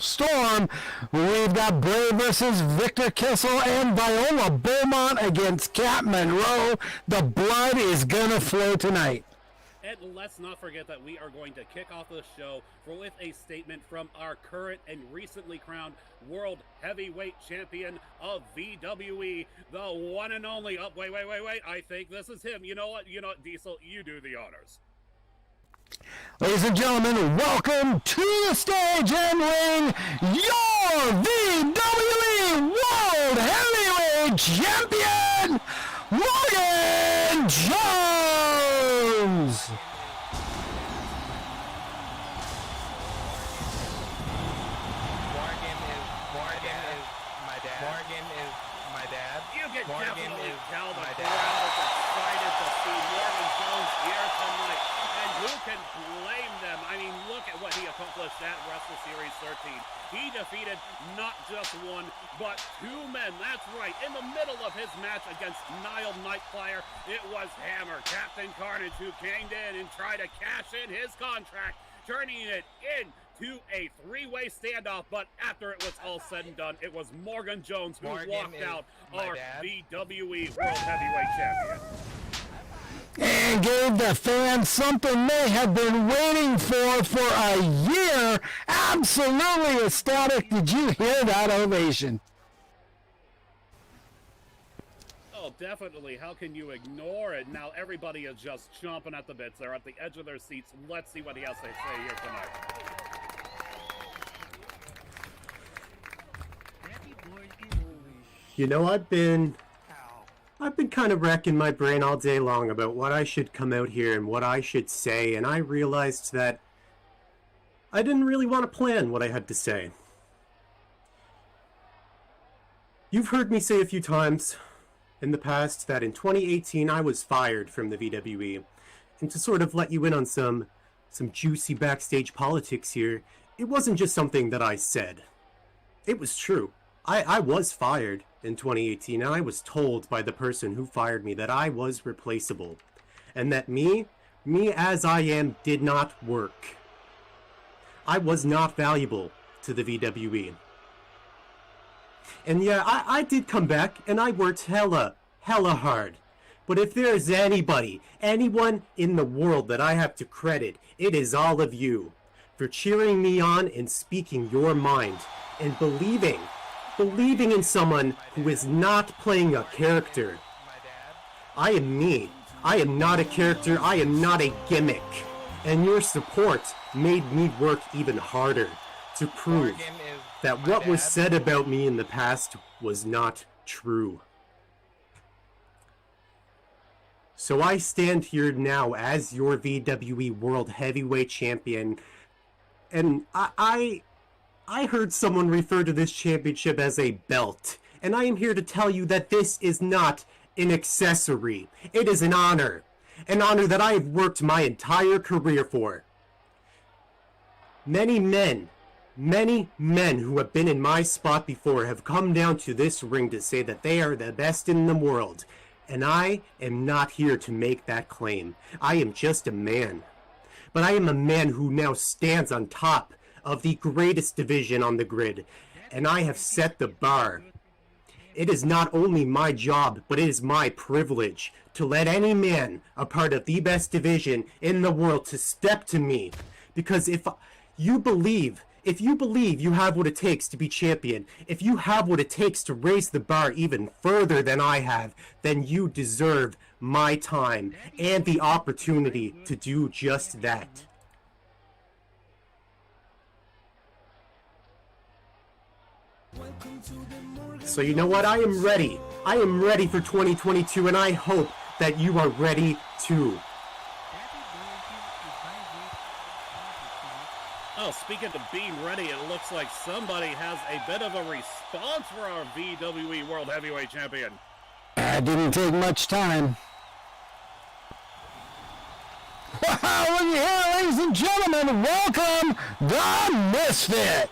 Storm. We've got Bray versus Victor Kissel and Viola Beaumont against Cat Monroe. The blood is going to flow tonight. And let's not forget that we are going to kick off the show with a statement from our current and recently crowned World Heavyweight Champion of VWE, the one and only. Oh, wait. I think this is him. You know what, Diesel, you do the honors. Ladies and gentlemen, welcome to the stage and ring, your VWE World Heavyweight Champion, Morgan Jones! Morgan is my dad. You can Morgan definitely is tell the my crowd dad. is excited to see Morgan Jones here tonight. And who can blame them? I mean, look at what he accomplished at Wrestle Series 13. He defeated not just one, but two men. That's right. In the middle of his match against Nile Nightflyer, it was Hammer, Captain Carnage, who came in and tried to cash in his contract, turning it into a three-way standoff. But after it was all said and done, it was Morgan Jones who walked out our VWE World Heavyweight Champion. And gave the fans something they have been waiting for a year. Absolutely ecstatic. Did you hear that ovation? Oh, definitely. How can you ignore it? Now everybody is just chomping at the bits. They're at the edge of their seats. Let's see what he has to say here tonight. You know, I've been kind of racking my brain all day long about what I should come out here and what I should say, and I realized that I didn't really want to plan what I had to say. You've heard me say a few times in the past that in 2018 I was fired from the VWE, and to sort of let you in on some juicy backstage politics here, it wasn't just something that I said. It was true. I was fired in 2018, and I was told by the person who fired me that I was replaceable, and that me as I am did not work. I was not valuable to the VWE. And yeah, I did come back, and I worked hella hard. But if there's anyone in the world that I have to credit, it is all of you for cheering me on and speaking your mind and believing in someone who is not playing a character. I am me. I am not a character. I am not a gimmick. And your support made me work even harder to prove that what was said about me in the past was not true. So I stand here now as your VWE World Heavyweight Champion, and I heard someone refer to this championship as a belt, and I am here to tell you that this is not an accessory. It is an honor that I have worked my entire career for. Many men who have been in my spot before have come down to this ring to say that they are the best in the world, and I am not here to make that claim. I am just a man. But I am a man who now stands on top of the greatest division on the grid, and I have set the bar. It is not only my job, but it is my privilege to let any man a part of the best division in the world to step to me. Because if you believe you have what it takes to be champion, if you have what it takes to raise the bar even further than I have, then you deserve my time and the opportunity to do just that. So you know what? I am ready. I am ready for 2022, and I hope that you are ready too. Oh, speaking of being ready, it looks like somebody has a bit of a response for our VWE World Heavyweight Champion. That didn't take much time. Wow, look at here, ladies and gentlemen, welcome the Misfit.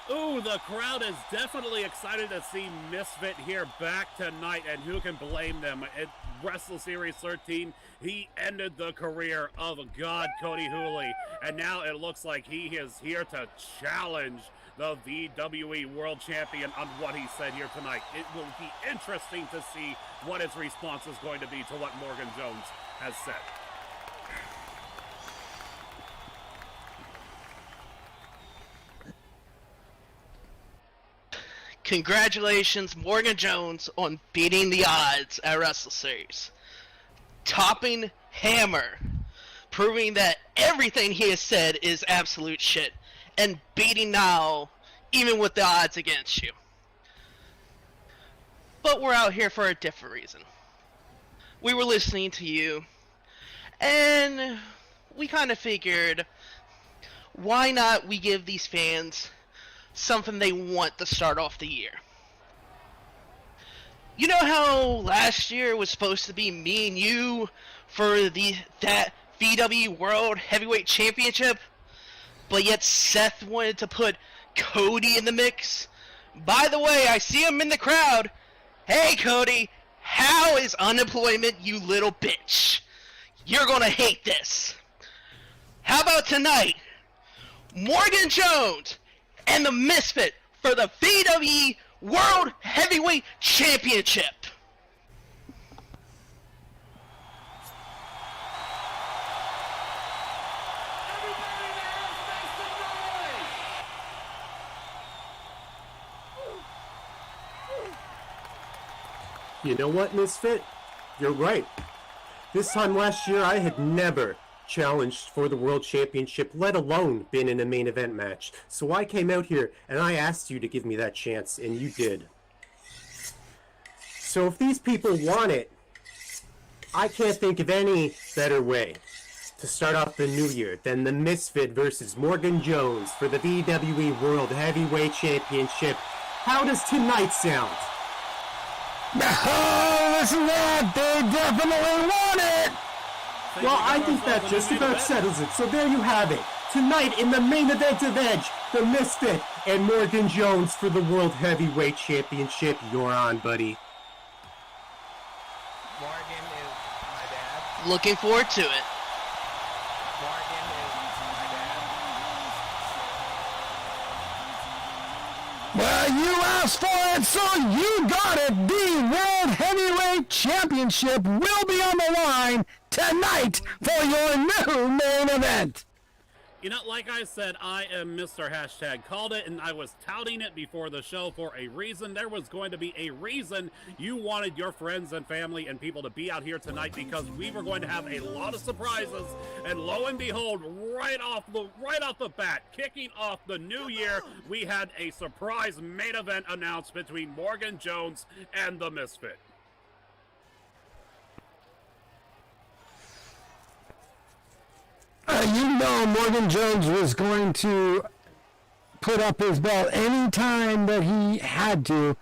Ooh, the crowd is definitely excited to see Misfit here back tonight, and who can blame them? At Wrestle Series 13, he ended the career of God Cody Hooley, and now it looks like he is here to challenge the VWE World Champion on what he said here tonight. It will be interesting to see what his response is going to be to what Morgan Jones has said. Congratulations, Morgan Jones, on beating the odds at Wrestle Series. Topping Hammer, proving that everything he has said is absolute shit, and beating Now, even with the odds against you. But we're out here for a different reason. We were listening to you, and we kind of figured, why not we give these fans something they want to start off the year. You know how last year was supposed to be me and you for that VWE World Heavyweight Championship, but yet Seth wanted to put Cody in the mix? By the way, I see him in the crowd. Hey Cody, how is unemployment, you little bitch? You're gonna hate this. How about tonight? Morgan Jones and the Misfit for the VWE World Heavyweight Championship. You know what, Misfit? You're right. This time last year, I had never challenged for the World Championship, let alone been in a main event match. So I came out here and I asked you to give me that chance, and you did. So if these people want it, I can't think of any better way to start off the new year than the Misfit versus Morgan Jones for the VWE World Heavyweight Championship. How does tonight sound? Oh, listen to that. They definitely want it. Well, I think that just about settles it. So there you have it. Tonight in the main event of Edge, the Misfit and Morgan Jones for the World Heavyweight Championship. You're on, buddy. Morgan is my dad. Looking forward to it. Morgan is my dad. Well, you asked for it, so you got it. The World Heavyweight Championship will be on the line tonight for your new main event. You know, like I said, I am Mr. Hashtag Called It, and I was touting it before the show for a reason. There was going to be a reason you wanted your friends and family and people to be out here tonight, because we were going to have a lot of surprises. And lo and behold, right off the bat, kicking off the new year, we had a surprise main event announced between Morgan Jones and the Misfit. You know Morgan Jones was going to put up his belt anytime that he had to.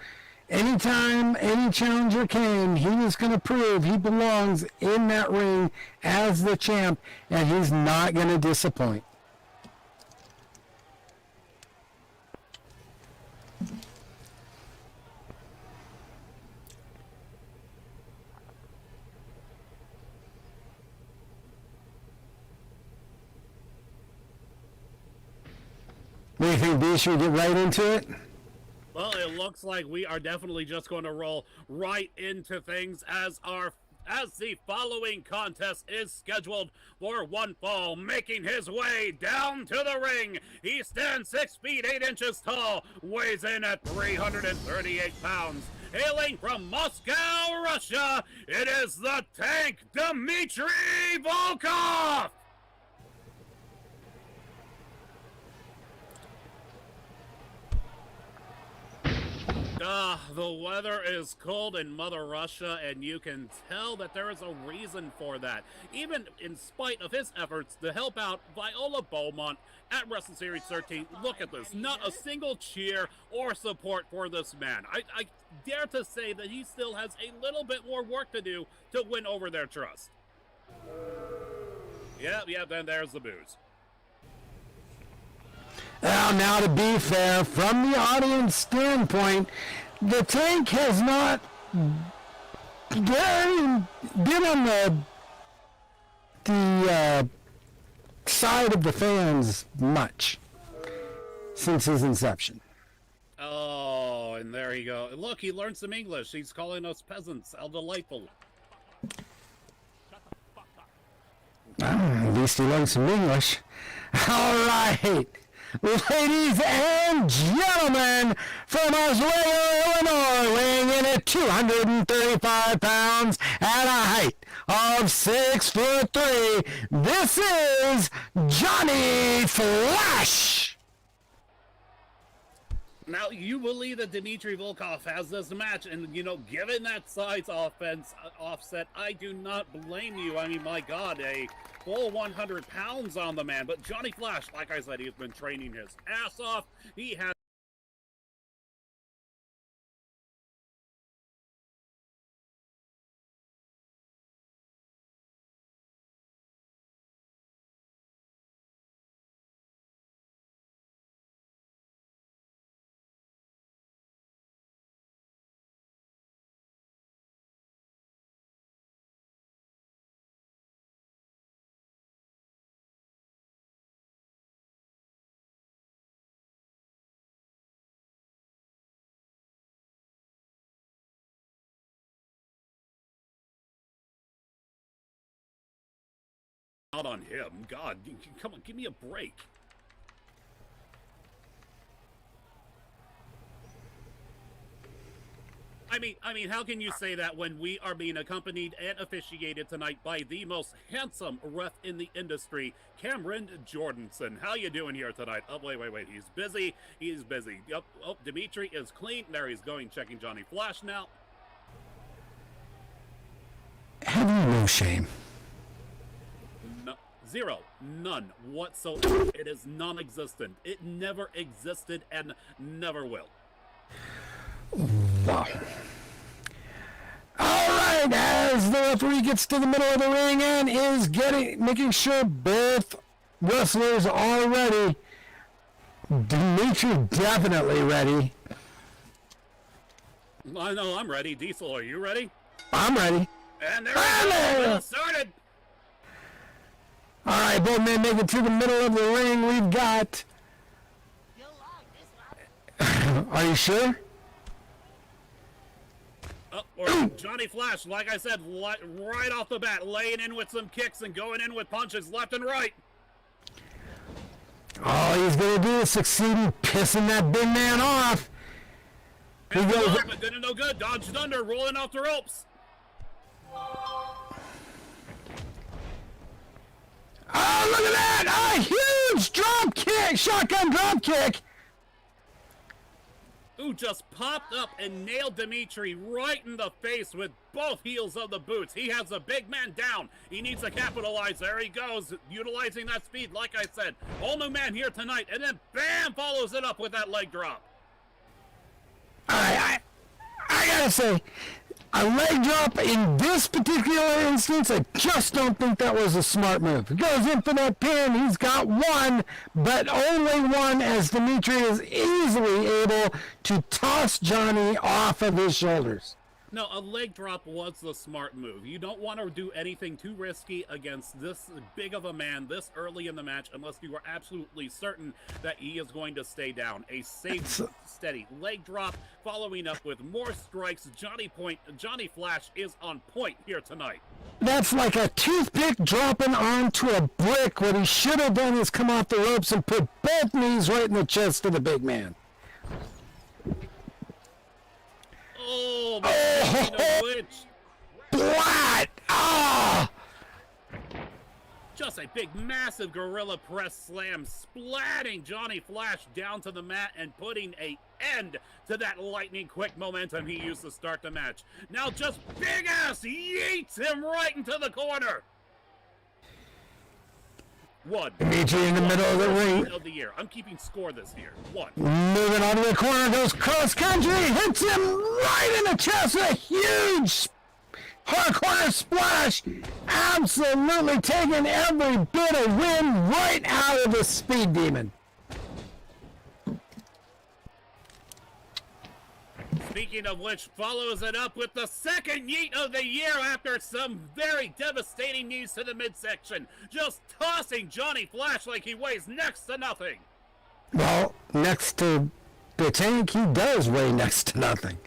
Anytime any challenger came, he was going to prove he belongs in that ring as the champ, and he's not going to disappoint. What do you think, B? Should we get right into it? Well, it looks like we are definitely just going to roll right into things as the following contest is scheduled for one fall. Making his way down to the ring, he stands 6 feet 8 inches tall, weighs in at 338 pounds. Hailing from Moscow, Russia, it is the Tank, Dmitry Volkov! The weather is cold in Mother Russia, and you can tell that there is a reason for that. Even in spite of his efforts to help out Viola Beaumont at Wrestle Series 13, look at this. Not a single cheer or support for this man. I dare to say that he still has a little bit more work to do to win over their trust. Yeah, then there's the booze. Well, now to be fair, from the audience standpoint, the Tank has not been on the side of the fans much since his inception. Oh, and there you go. Look, he learned some English. He's calling us peasants. How delightful. At least he learned some English. All right. Ladies and gentlemen, from Oswego, Illinois, weighing in at 235 pounds at a height of 6'3", this is Johnny Flash. Now, you believe that Dmitry Volkov has this match, and, you know, given that size offset, I do not blame you. I mean, my God, a full 100 pounds on the man. But Johnny Flash, like I said, he's been training his ass off. He has... Not on him. God, come on, give me a break. I mean, how can you say that when we are being accompanied and officiated tonight by the most handsome ref in the industry, Cameron Jordanson? How you doing here tonight? Oh, wait. He's busy. He's busy. Yep. Oh, Dimitri is clean. There he's going, checking Johnny Flash now. Have you no shame? No, zero. None whatsoever. It is non-existent. It never existed and never will. Wow. All right, as the referee gets to the middle of the ring and is making sure both wrestlers are ready. Dimitri definitely ready. I know I'm ready. Diesel, are you ready? I'm ready. And there we go. Started. All right, both men make it to the middle of the ring. We've got... Are you sure? Or Johnny Flash, like I said, right off the bat, laying in with some kicks and going in with punches left and right. All he's going to do is succeed in pissing that big man off. He goes... But good and no good. Dodged under, rolling off the ropes. Oh, look at that! A huge drop kick! Shotgun drop kick! Who just popped up and nailed Dimitri right in the face with both heels of the boots. He has a big man down. He needs to capitalize. There he goes, utilizing that speed, like I said. Whole new man here tonight, and then bam, follows it up with that leg drop. I gotta say, a leg drop in this particular instance, I just don't think that was a smart move. He goes in for that pin, he's got one, but only one, as Dimitri is easily able to toss Johnny off of his shoulders. No, a leg drop was the smart move. You don't want to do anything too risky against this big of a man this early in the match unless you are absolutely certain that he is going to stay down. A safe, steady leg drop following up with more strikes. Johnny Flash is on point here tonight. That's like a toothpick dropping onto a brick. What he should have done is come off the ropes and put both knees right in the chest of the big man. Oh, my witch. Blat! Ah! Just a big, massive gorilla press slam, splatting Johnny Flash down to the mat and putting an end to that lightning quick momentum he used to start the match. Now just big ass yeets him right into the corner. One. Dimitri in the middle of the ring. Of the year. I'm keeping score this year. One. Moving out of the corner, goes cross country, hits him right in the chest with a huge hardcore splash. Absolutely taking every bit of wind right out of the Speed Demon. Speaking of which, follows it up with the second yeet of the year after some very devastating news to the midsection. Just tossing Johnny Flash like he weighs next to nothing. Well, next to the Tank, he does weigh next to nothing.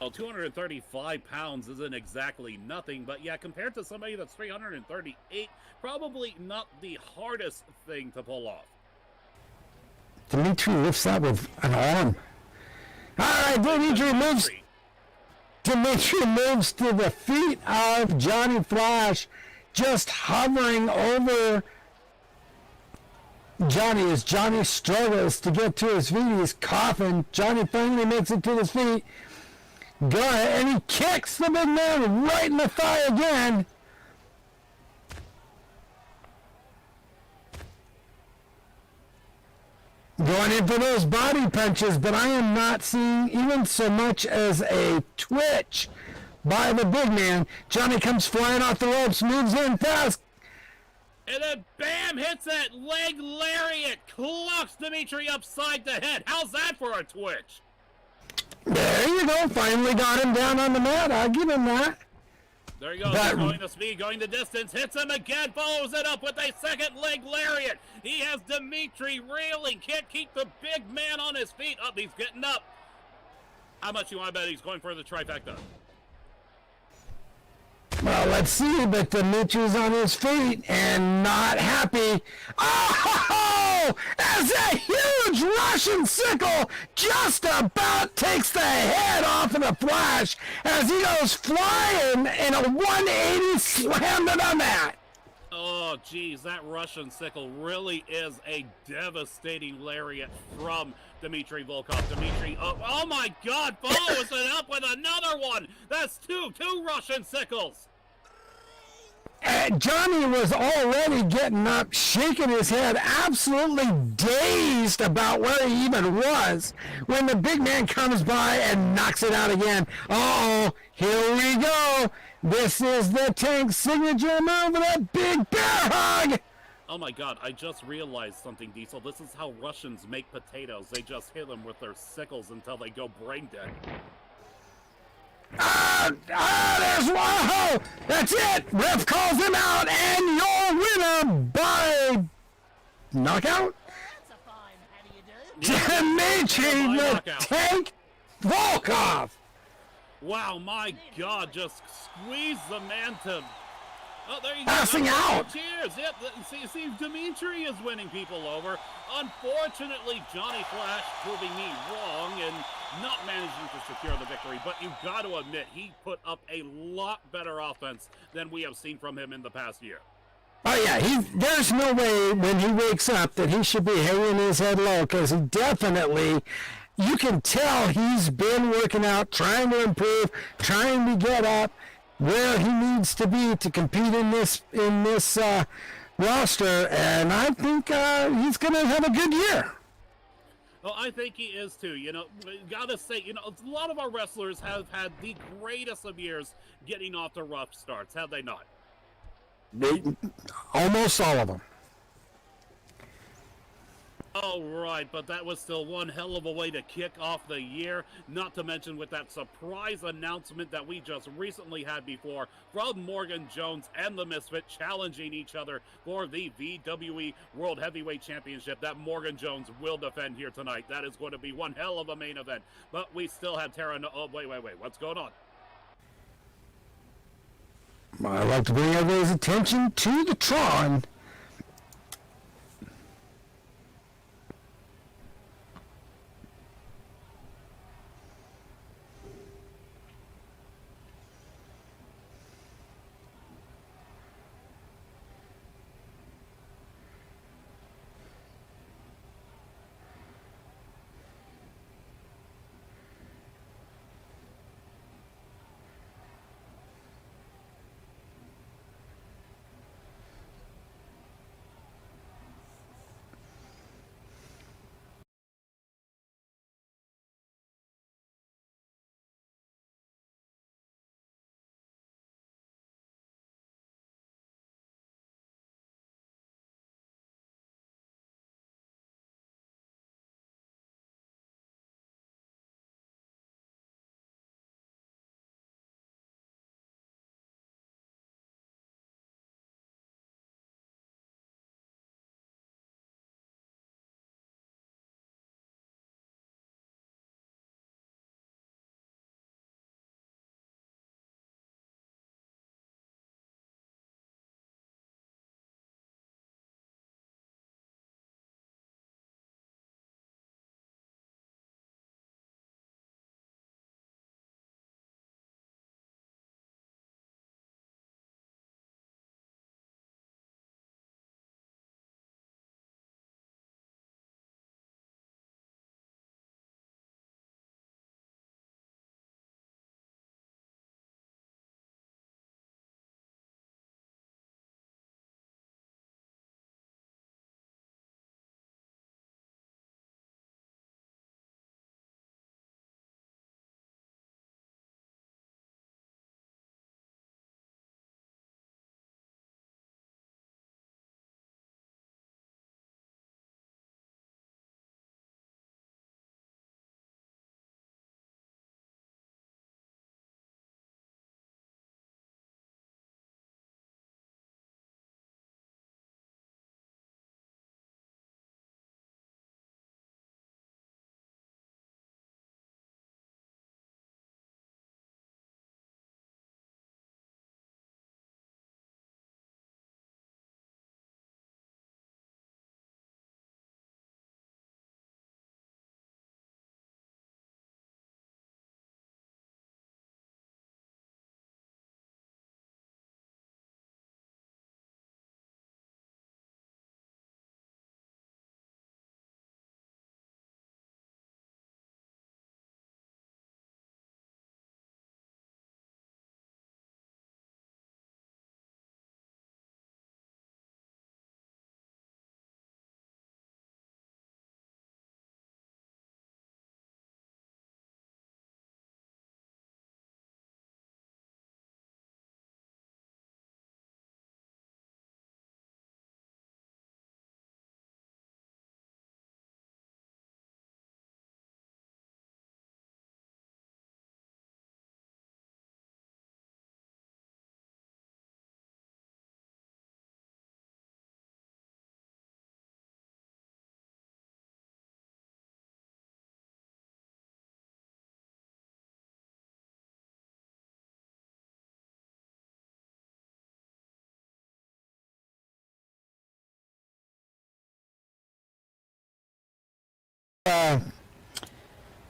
Well, 235 pounds isn't exactly nothing, but yeah, compared to somebody that's 338, probably not the hardest thing to pull off. Dimitri lifts that with an arm. All right, Dimitri moves to the feet of Johnny Flash, just hovering over Johnny as Johnny struggles to get to his feet. He's coughing. Johnny finally makes it to his feet. Go ahead, and he kicks the big man right in the thigh again. Going in for those body punches, but I am not seeing even so much as a twitch by the big man. Johnny comes flying off the ropes, moves in fast. And then bam, hits that leg lariat, clocks Dimitri upside the head. How's that for a twitch? There you go, finally got him down on the mat. I'll give him that. There you go, going the speed, going the distance, hits him again, follows it up with a second leg lariat. He has Dimitri reeling, can't keep the big man on his feet. Up, he's getting up. How much you want to bet he's going for the trifecta? Well, let's see, but Dimitri's on his feet and not happy. Oh! As a huge Russian sickle just about takes the head off of the Flash as he goes flying in a 180 slam to the mat. Oh, geez, that Russian sickle really is a devastating lariat from Dmitry Volkov. Dmitry, oh my God, follows it up with another one. That's two Russian sickles. Johnny was already getting up, shaking his head, absolutely dazed about where he even was, when the big man comes by and knocks it out again. Uh-oh, here we go. This is the Tank's signature move, that big bear hug. Oh my God, I just realized something, Diesel. This is how Russians make potatoes. They just hit them with their sickles until they go brain dead. There's Wahoo! That's it! Ref calls him out, and your winner by knockout? That's a fine how do you do. Dimitri the Tank Volkov! Wow, my God, just squeeze the man to... Oh, there you go. Passing out! Cheers! Yep, see, Dimitri is winning people over. Unfortunately, Johnny Flash proving me wrong and not managing to secure the victory. But you've got to admit, he put up a lot better offense than we have seen from him in the past year. Oh yeah, there's no way when he wakes up that he should be hanging his head low, because he definitely, you can tell he's been working out, trying to improve, trying to get up where he needs to be to compete in this roster, and I think he's going to have a good year. Well, I think he is too. You know, gotta say, you know, a lot of our wrestlers have had the greatest of years getting off to rough starts, have they not? Almost all of them. All right, but that was still one hell of a way to kick off the year, not to mention with that surprise announcement that we just recently had before from Morgan Jones and the Misfit challenging each other for the VWE World Heavyweight Championship that Morgan Jones will defend here tonight. That is going to be one hell of a main event, but we still have Tara... Oh, wait, what's going on? I'd like to bring everybody's attention to the Tron.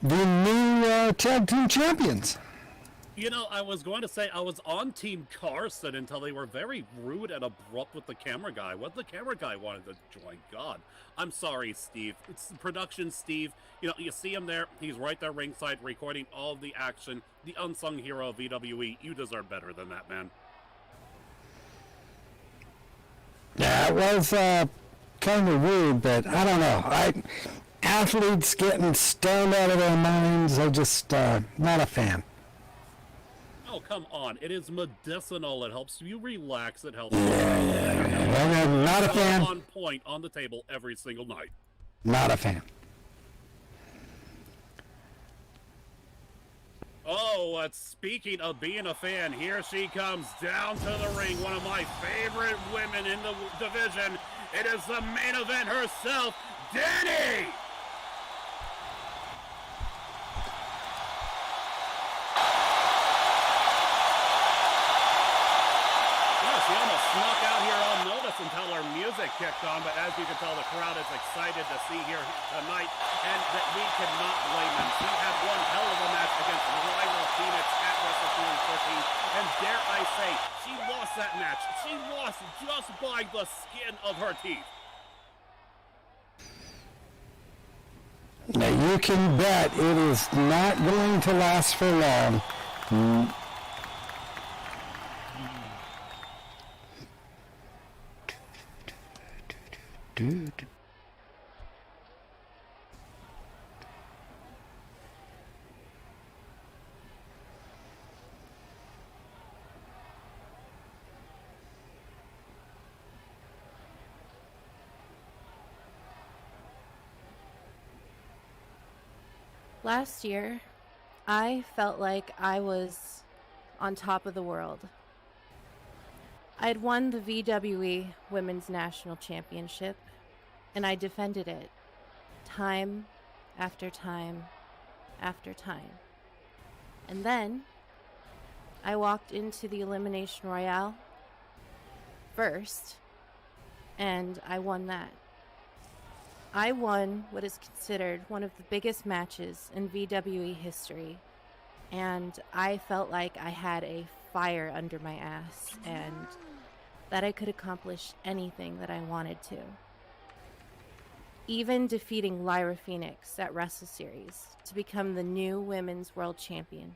the new tag team champions. You know, I was going to say I was on Team Carson until they were very rude and abrupt with the camera guy. What the camera guy wanted to join. God, I'm sorry, Steve. It's production Steve. You know, you see him there. He's right there ringside recording all of the action. The unsung hero of VWE. You deserve better than that, man. Yeah, it was kind of rude, but I don't know. Athletes getting stoned out of their minds, I just not a fan. Oh, come on. It is medicinal. It helps you relax. It helps Not a fan. on point on the table every single night. Not a fan. Oh, speaking of being a fan, here she comes down to the ring. One of my favorite women in the division. It is the main event herself, Danny! She almost snuck out here on notice until her music kicked on, but as you can tell, the crowd is excited to see here tonight, and that we cannot blame them. She had one hell of a match against Lyra Phoenix at WrestleMania 13, and dare I say, she lost that match. She lost just by the skin of her teeth. Now you can bet it is not going to last for long. Dude. Last year, I felt like I was on top of the world. I had won the VWE Women's National Championship, and I defended it time after time after time. And then I walked into the Elimination Royale first, and I won that. I won what is considered one of the biggest matches in VWE history, and I felt like I had a fire under my ass and that I could accomplish anything that I wanted to. Even defeating Lyra Phoenix at Wrestle Series to become the new Women's World Champion.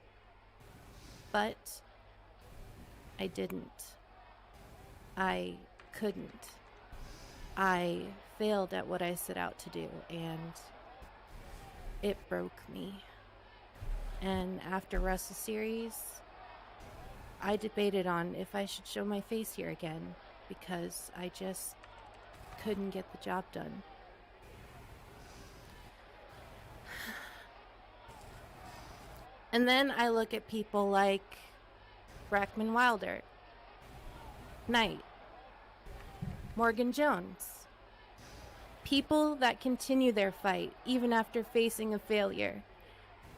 But I didn't. I couldn't. I failed at what I set out to do, and it broke me. And after Wrestle Series, I debated on if I should show my face here again, because I just couldn't get the job done. And then I look at people like Brackman Wilder, Knight, Morgan Jones. People that continue their fight even after facing a failure.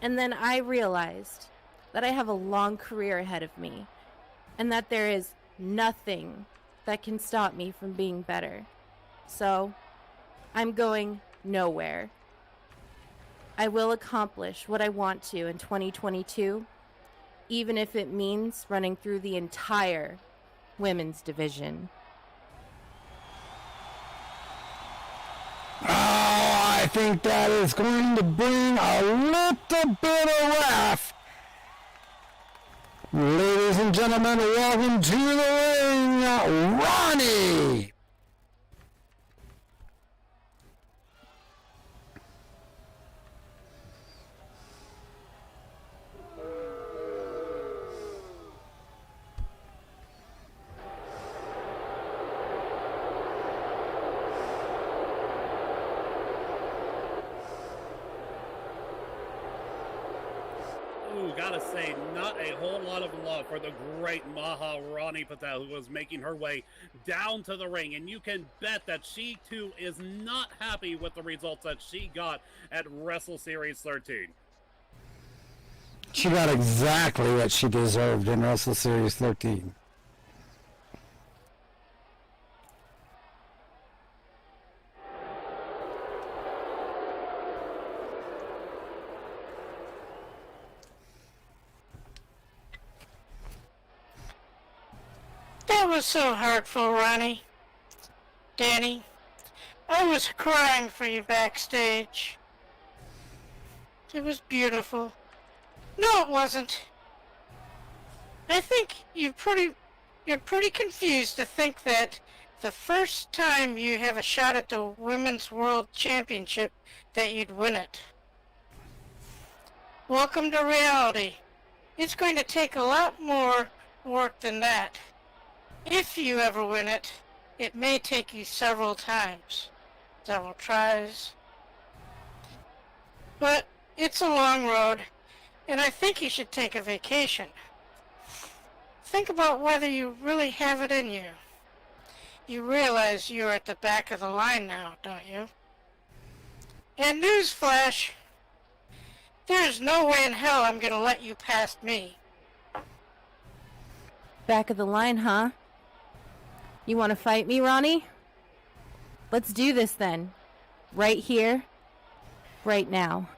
And then I realized that I have a long career ahead of me, and that there is nothing that can stop me from being better. So, I'm going nowhere. I will accomplish what I want to in 2022, even if it means running through the entire women's division. Oh, I think that is going to bring a little bit of wrath. Ladies and gentlemen, welcome to the ring, Ronnie. Gotta say, not a whole lot of love for the great Maharani Patel, who was making her way down to the ring, and you can bet that she too is not happy with the results that she got at Wrestle Series 13. She got exactly what she deserved in Wrestle Series 13. That was so hurtful, Ronnie. Danny, I was crying for you backstage. It was beautiful. No, it wasn't. I think you're pretty confused to think that the first time you have a shot at the Women's World Championship that you'd win it. Welcome to reality. It's going to take a lot more work than that. If you ever win it, it may take you several times, several tries. But it's a long road, and I think you should take a vacation. Think about whether you really have it in you. You realize you're at the back of the line now, don't you? And newsflash, there's no way in hell I'm gonna let you past me. Back of the line, huh? You want to fight me, Ronnie? Let's do this then. Right here. Right now.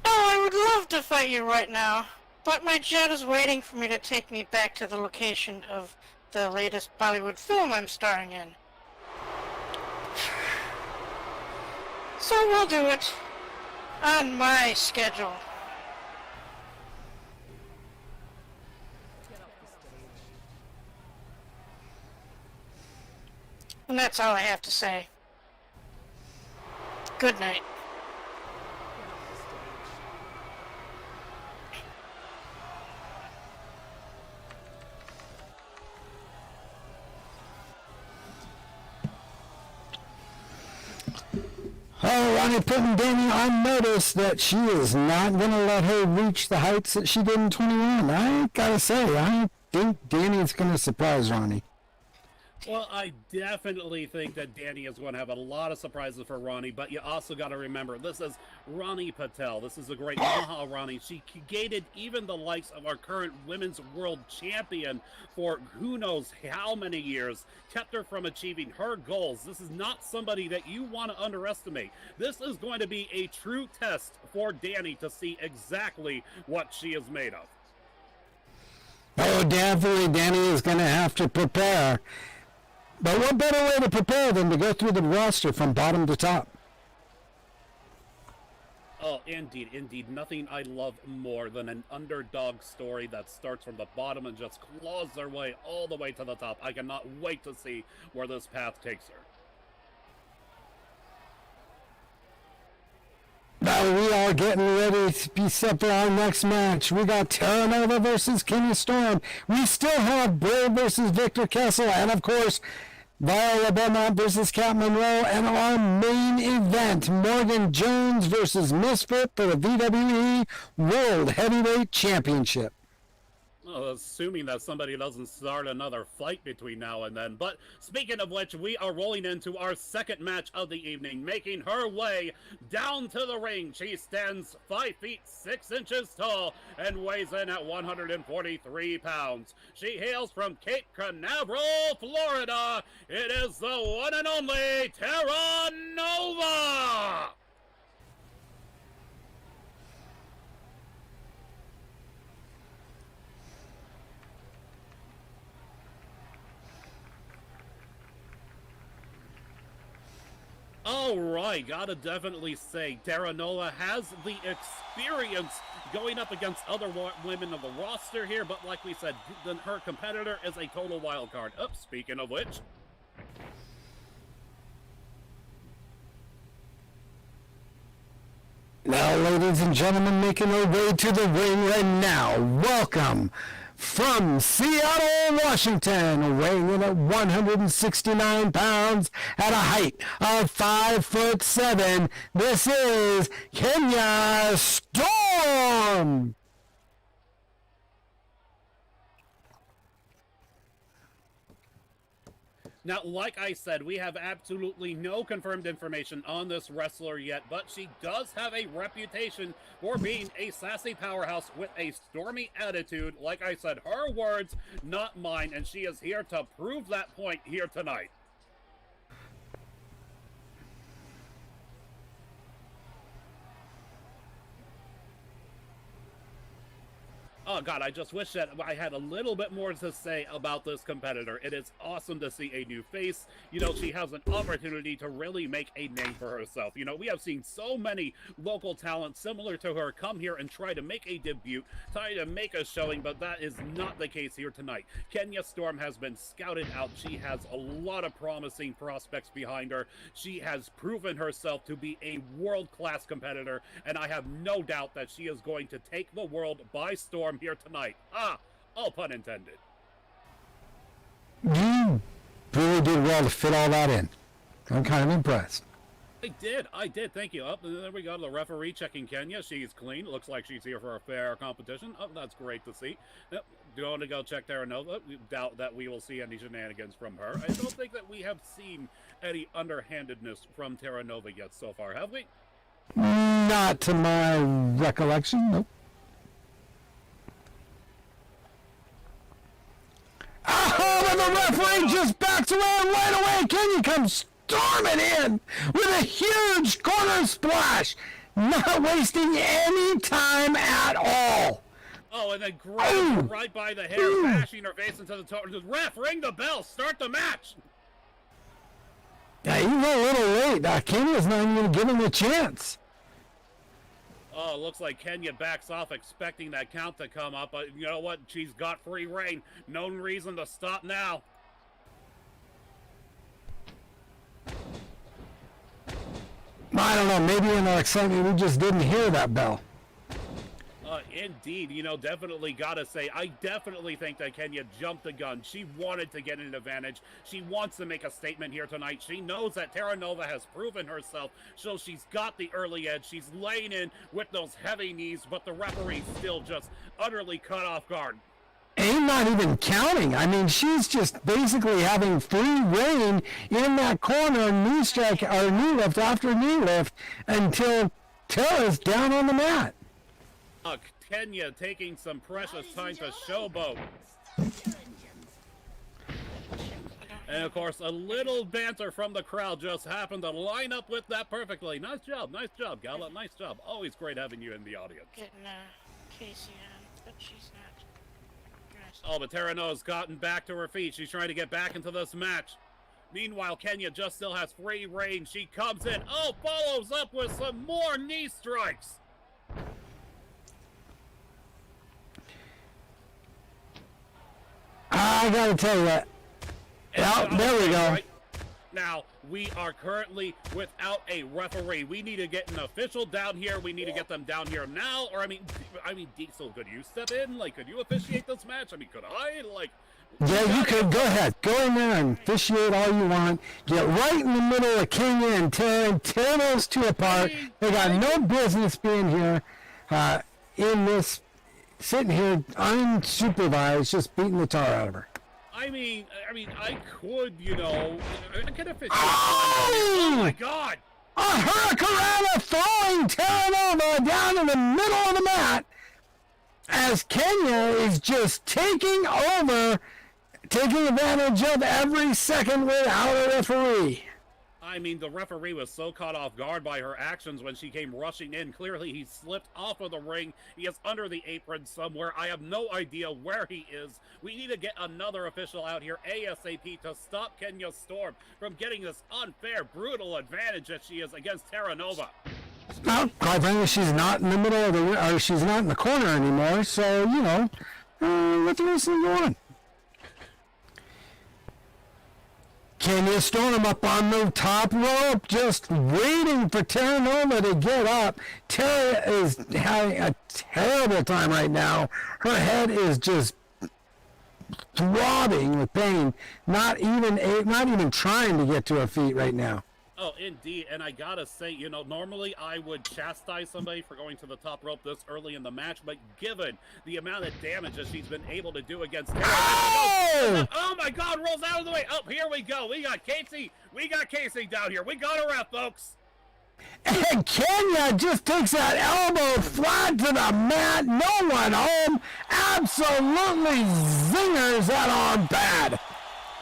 Oh, I would love to fight you right now, but my jet is waiting for me to take me back to the location of the latest Bollywood film I'm starring in. So we'll do it on my schedule. And that's all I have to say. Good night. Oh, Ronnie putting Danny on notice that she is not going to let her reach the heights that she did in 21. I gotta say, I think Danny's going to surprise Ronnie. Well, I definitely think that Danny is going to have a lot of surprises for Ronnie, but you also got to remember, this is Ronnie Patel. This is a great Ronnie. She gated even the likes of our current Women's World Champion for who knows how many years, kept her from achieving her goals. This is not somebody that you want to underestimate. This is going to be a true test for Danny to see exactly what she is made of. Oh, definitely Danny is going to have to prepare. But what better way to prepare than to go through the roster from bottom to top? Oh, indeed, indeed. Nothing I love more than an underdog story that starts from the bottom and just claws their way all the way to the top. I cannot wait to see where this path takes her. Now we are getting ready to be set for our next match. We got Terra Nova versus Kenny Storm. We still have Brave versus Victor Kessel, and of course, Viola Beaumont versus Kat Monroe, and our main event, Morgan Jones versus Misfit for the VWE World Heavyweight Championship. Well, assuming that somebody doesn't start another fight between now and then. But speaking of which, we are rolling into our second match of the evening, making her way down to the ring. She stands 5 feet 6 inches tall and weighs in at 143 pounds. She hails from Cape Canaveral, Florida. It is the one and only Terra Nova! All right, gotta definitely say, Terra Nova has the experience going up against other women of the roster here, but like we said, her competitor is a total wild card. Oh, speaking of which... Now, ladies and gentlemen, making our way to the ring right now, welcome from Seattle, Washington, weighing in at 169 pounds at a height of 5'7", this is Kenya Storm! Now, like I said, we have absolutely no confirmed information on this wrestler yet, but she does have a reputation for being a sassy powerhouse with a stormy attitude. Like I said, her words, not mine, and she is here to prove that point here tonight. Oh, God, I just wish that I had a little bit more to say about this competitor. It is awesome to see a new face. You know, she has an opportunity to really make a name for herself. You know, we have seen so many local talents similar to her come here and try to make a debut, try to make a showing, but that is not the case here tonight. Kenya Storm has been scouted out. She has a lot of promising prospects behind her. She has proven herself to be a world-class competitor, and I have no doubt that she is going to take the world by storm here tonight. All pun intended. You really did well to fit all that in. I'm kind of impressed. I did, thank you. Oh, there we go, the referee checking Kenya. She's clean. Looks like she's here for a fair competition. Oh, that's great to see. Yep. Do you want to go check Terra Nova? We doubt that we will see any shenanigans from her. I don't think that we have seen any underhandedness from Terra Nova yet so far, have we? Not to my recollection, nope. Oh, and the referee just backs away and right away. Kenya comes storming in with a huge corner splash, not wasting any time at all. Oh, and then grabs her right by the hair, bashing her face into the toe. Ref, ring the bell, start the match. Yeah, you were a little late. Kenya's not even going to give him a chance. Oh, looks like Kenya backs off expecting that count to come up, but you know what? She's got free reign. No reason to stop now. I don't know, maybe in our excitement we just didn't hear that bell. Indeed, you know, definitely gotta say, I definitely think that Kenya jumped the gun. She wanted to get an advantage. She wants to make a statement here tonight. She knows that Terra Nova has proven herself, so she's got the early edge. She's laying in with those heavy knees, but the referee still just utterly cut off guard. And not even counting. I mean, she's just basically having free reign in that corner, knee strike or knee lift after knee lift until Terra's down on the mat. Kenya taking some precious time to showboat. And of course, a little banter from the crowd just happened to line up with that perfectly. Nice job, Gala. Nice job. Always great having you in the audience. Getting Casey on, but she's not. Oh, but Terra Nova's gotten back to her feet. She's trying to get back into this match. Meanwhile, Kenya just still has free reign. She comes in. Oh, follows up with some more knee strikes. I gotta tell you that. Yep, there we go. Right. Now, we are currently without a referee. We need to get an official down here. We need to get them down here now. Or, I mean, Diesel, could you step in? Like, could you officiate this match? I mean, could I? Like... Yeah, you could. Go ahead. Go in there and officiate all you want. Get right in the middle of Kenya and Terra. Tear those two apart. They got no business being here in this... Sitting here unsupervised, just beating the tar out of her. I mean, I could, you know, I could officiate. Oh! Oh my God! A hurricanrana throwing Terra Nova down in the middle of the mat as Kenya is just taking over, taking advantage of every second without a referee. I mean, the referee was so caught off guard by her actions when she came rushing in. Clearly, he slipped off of the ring. He is under the apron somewhere. I have no idea where he is. We need to get another official out here ASAP to stop Kenya Storm from getting this unfair, brutal advantage that she is against Terra Nova. Well, quite frankly, she's not in the middle of the, or she's not in the corner anymore. So, you know, let the wrestling go on. Kenya Storm up on the top rope, just waiting for Terra Nova to get up. Terra is having a terrible time right now. Her head is just throbbing with pain. Not even trying to get to her feet right now. Oh, indeed, and I gotta say, you know, normally I would chastise somebody for going to the top rope this early in the match, but given the amount of damage that she's been able to do against Terra, oh my God, rolls out of the way. Oh, here we go. We got Casey down here. We got her out, folks. And Kenya just takes that elbow flat to the mat. No one home. Absolutely zingers that arm pad.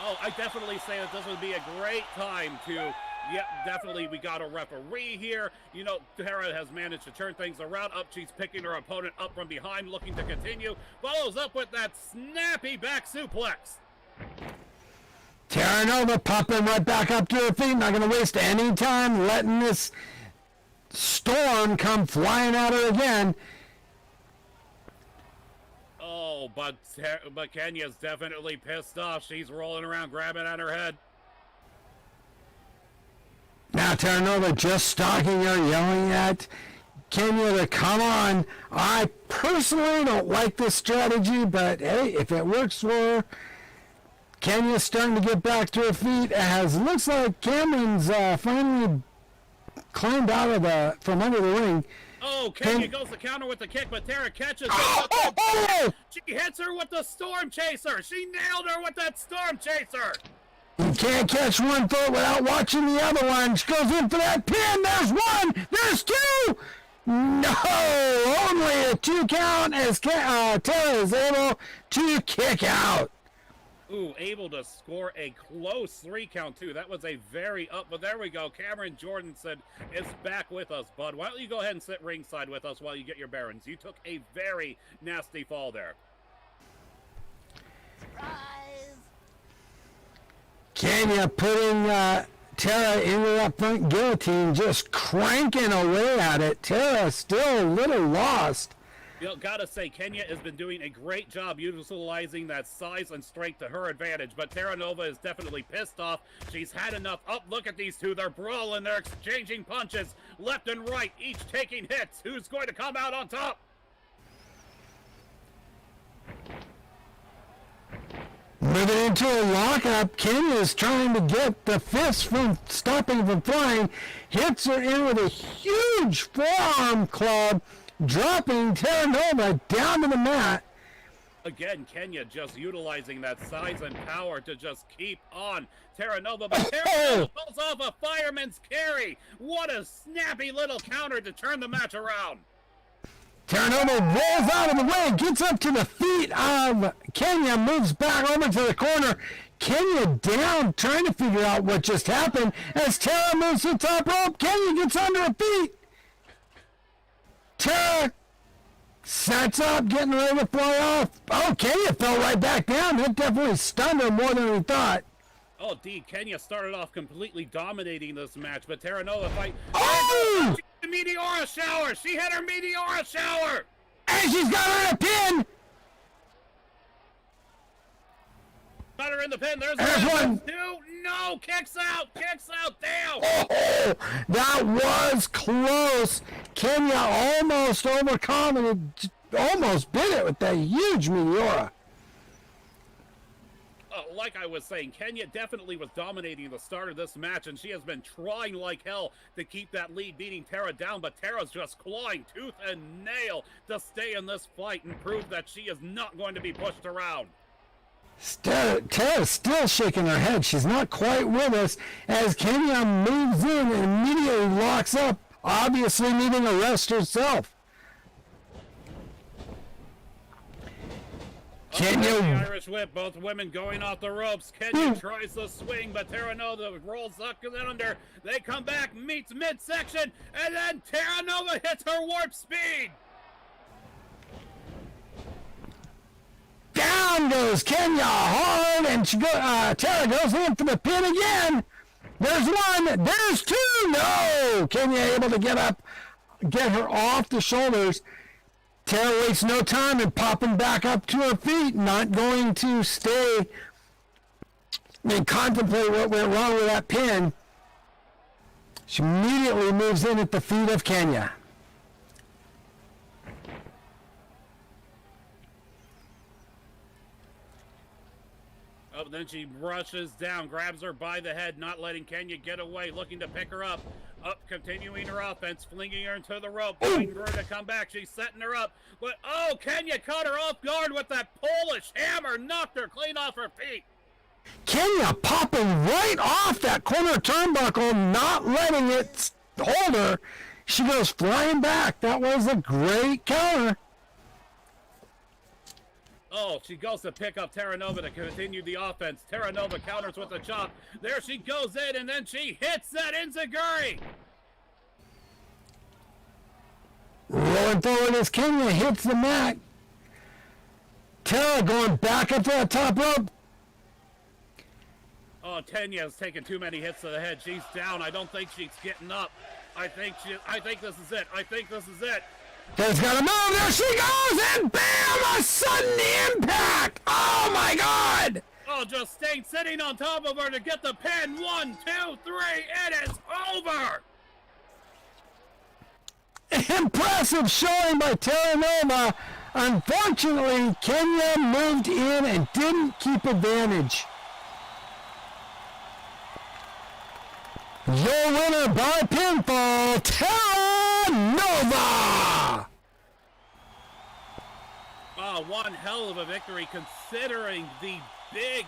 Oh, I definitely say that this would be a great time to Yep, definitely we got a referee here. You know, Tara has managed to turn things around. Up, she's picking her opponent up from behind, looking to continue. Follows up with that snappy back suplex. Terra Nova popping right back up to her feet. Not going to waste any time letting this storm come flying at her again. Oh, but Kenya's definitely pissed off. She's rolling around, grabbing at her head. Now Terra Nova just stalking her, yelling at Kenya to come on. I personally don't like this strategy, but hey, if it works for her. Kenya's starting to get back to her feet as looks like Cameron's finally climbed out of from under the ring. Oh, Kenya goes to counter with the kick, but Tara catches her. Oh! She hits her with the Storm Chaser. She nailed her with that Storm Chaser. You can't catch one foot without watching the other one. She goes in for that pin. There's one. There's two. No, only a 2 count as Tara is able to kick out. Ooh, able to score a close 3 count, too. That was a very up, but there we go. Cameron Jordanson is back with us, bud. Why don't you go ahead and sit ringside with us while you get your bearings? You took a very nasty fall there. Surprise! Kenya putting Tara into that front guillotine, just cranking away at it. Tara still a little lost. You know, gotta say, Kenya has been doing a great job utilizing that size and strength to her advantage, but Terra Nova is definitely pissed off. She's had enough. Oh, look at these two. They're brawling. They're exchanging punches left and right, each taking hits. Who's going to come out on top? Moving into a lockup, Kenya is trying to get the fist from stopping from flying. Hits her in with a huge forearm club, dropping Terra Nova down to the mat. Again, Kenya just utilizing that size and power to just keep on Terra Nova, but Terra Nova pulls off a fireman's carry. What a snappy little counter to turn the match around. Terra Nova rolls out of the way, gets up to the feet of Kenya, moves back over to the corner. Kenya down, trying to figure out what just happened. As Terra moves to the top rope, Kenya gets under her feet. Terra sets up, getting ready to fly off. Oh, Kenya fell right back down. That definitely stunned her more than we thought. Oh, indeed, Kenya started off completely dominating this match, but Terra Nova fight. Oh! The Meteora shower! She hit her Meteora shower! And she's got her in a pin! Got her in the pin. There's one. Two. No, kicks out down. Oh, that was close. Kenya almost overcome and almost bit it with that huge Meteora. Like I was saying, Kenya definitely was dominating the start of this match, and she has been trying like hell to keep that lead, beating Tara down, but Tara's just clawing tooth and nail to stay in this fight and prove that she is not going to be pushed around. Tara's still shaking her head. She's not quite with us as Kenya moves in and immediately locks up, obviously needing to rest herself. Kenya, the Irish whip, both women going off the ropes. Kenya tries to swing, but Terra Nova rolls up and under. They come back, meets midsection, and then Terra Nova hits her warp speed. Down goes Kenya hard, and Tara goes in for the pin again. There's one, there's two. No, Kenya able to get up, get her off the shoulders. Tara wastes no time in popping back up to her feet, not going to stay and contemplate what went wrong with that pin. She immediately moves in at the feet of Kenya. Oh, then she rushes down, grabs her by the head, not letting Kenya get away, looking to pick her up. Up, continuing her offense, flinging her into the rope, waiting for her to come back. She's setting her up. But, oh, Kenya caught her off guard with that Polish hammer, knocked her clean off her feet. Kenya popping right off that corner turnbuckle, not letting it hold her. She goes flying back. That was a great counter. Oh, she goes to pick up Terra Nova to continue the offense. Terra Nova counters with a chop. There she goes in, and then she hits that enziguri. Rolling forward as Kenya hits the mat. Terra going back up to that top rope. Oh, Tenya's taking too many hits to the head. She's down. I don't think she's getting up. I think this is it. I think this is it. There's got to move. There she goes, and bam! A sudden impact. Oh my God! Oh, just staying sitting on top of her to get the pin. 1, 2, 3. It is over. Impressive showing by Terra Nova. Unfortunately, Kenya moved in and didn't keep advantage. Your winner by pinfall, Terra Nova! Oh, one hell of a victory considering the big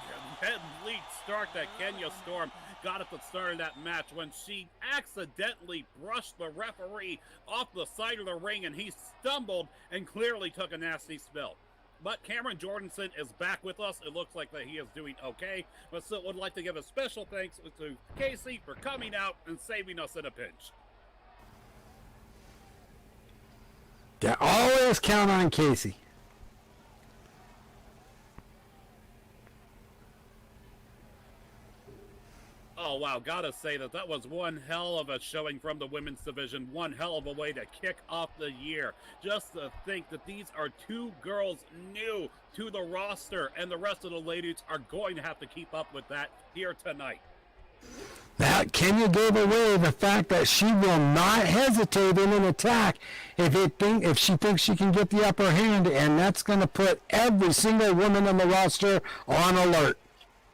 lead start that Kenya Storm got at the start of that match when she accidentally brushed the referee off the side of the ring and he stumbled and clearly took a nasty spill. But Cameron Jordanson is back with us. It looks like that he is doing okay, but still would like to give a special thanks to Casey for coming out and saving us in a pinch. They always count on Casey. Oh, wow. Gotta say that was one hell of a showing from the women's division. One hell of a way to kick off the year. Just to think that these are two girls new to the roster, and the rest of the ladies are going to have to keep up with that here tonight. Now, Kenya gave away the fact that she will not hesitate in an attack if she thinks she can get the upper hand, and that's going to put every single woman on the roster on alert.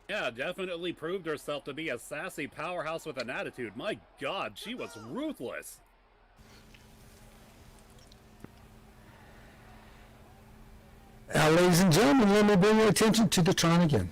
Yeah, definitely proved herself to be a sassy powerhouse with an attitude. My God, she was ruthless. Now, ladies and gentlemen, let me bring your attention to the Tron again.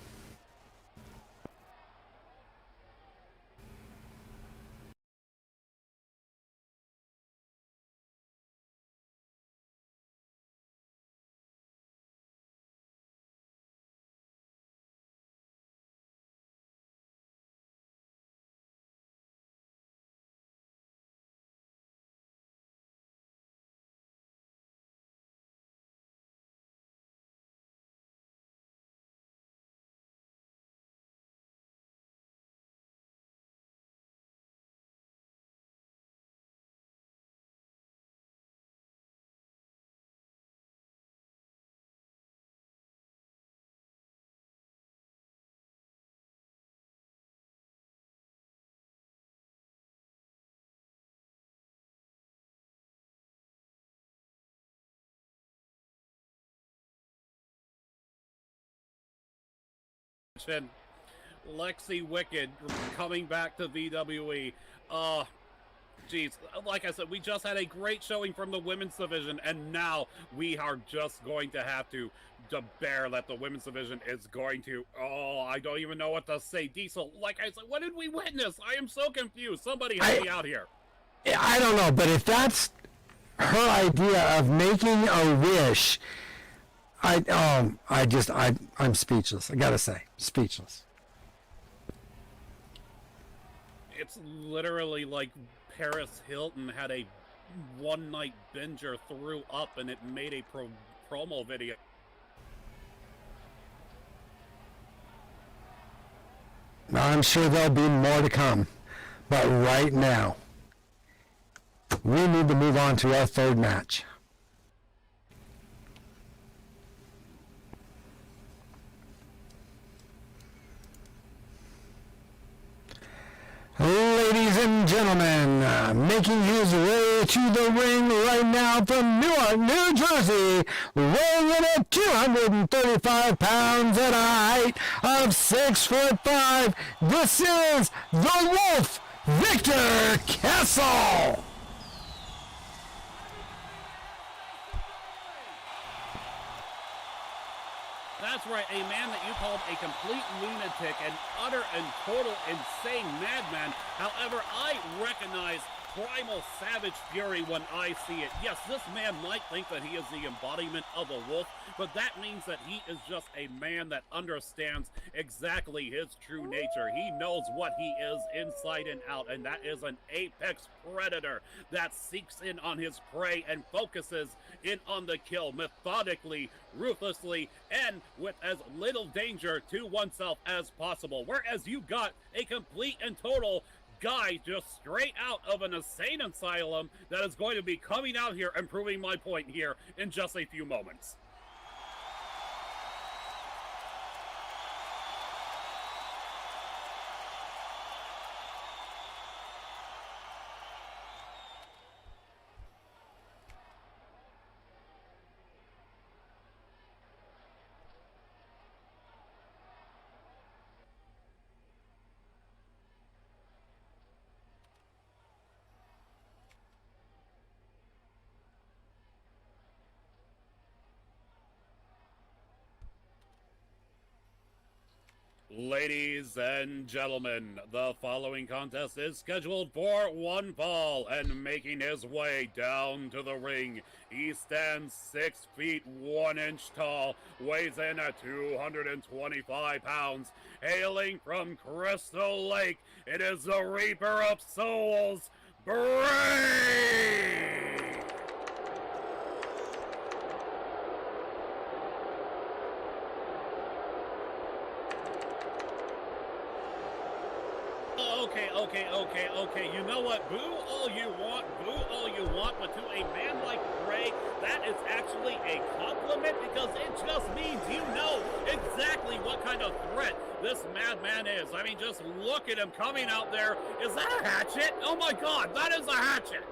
Lexi Wicked coming back to VWE. Geez, like I said, we just had a great showing from the women's division, and now we are just going to have to bear that the women's division is going to, I don't even know what to say. Diesel, like I said, what did we witness? I am so confused. Somebody help me out here. I don't know, but if that's her idea of making a wish, I'm speechless. I gotta say, speechless. It's literally like Paris Hilton had a one-night binger, threw up, and it made a promo video. I'm sure there'll be more to come, but right now, we need to move on to our third match. Ladies and gentlemen, making his way to the ring right now from Newark, New Jersey, weighing in at 235 pounds at a height of 6'5", this is the Wolf, Victor Kessel. That's right, a man that you called a complete lunatic, an utter and total insane madman. However, I recognize primal savage fury when I see it. Yes, this man might think that he is the embodiment of a wolf, but that means that he is just a man that understands exactly his true nature. He knows what he is inside and out, and that is an apex predator that seeks in on his prey and focuses in on the kill methodically, ruthlessly, and with as little danger to oneself as possible. Whereas you got a complete and total guy just straight out of an insane asylum that is going to be coming out here and proving my point here in just a few moments. Ladies and gentlemen, the following contest is scheduled for one fall, and making his way down to the ring, he stands 6 feet 1 inch tall, weighs in at 225 pounds, hailing from Crystal Lake. It is the Reaper of Souls, Bray! Okay, you know what? Boo all you want, but to a man like Bray, that is actually a compliment because it just means you know exactly what kind of threat this madman is. I mean, just look at him coming out there. Is that a hatchet? Oh my god, that is a hatchet!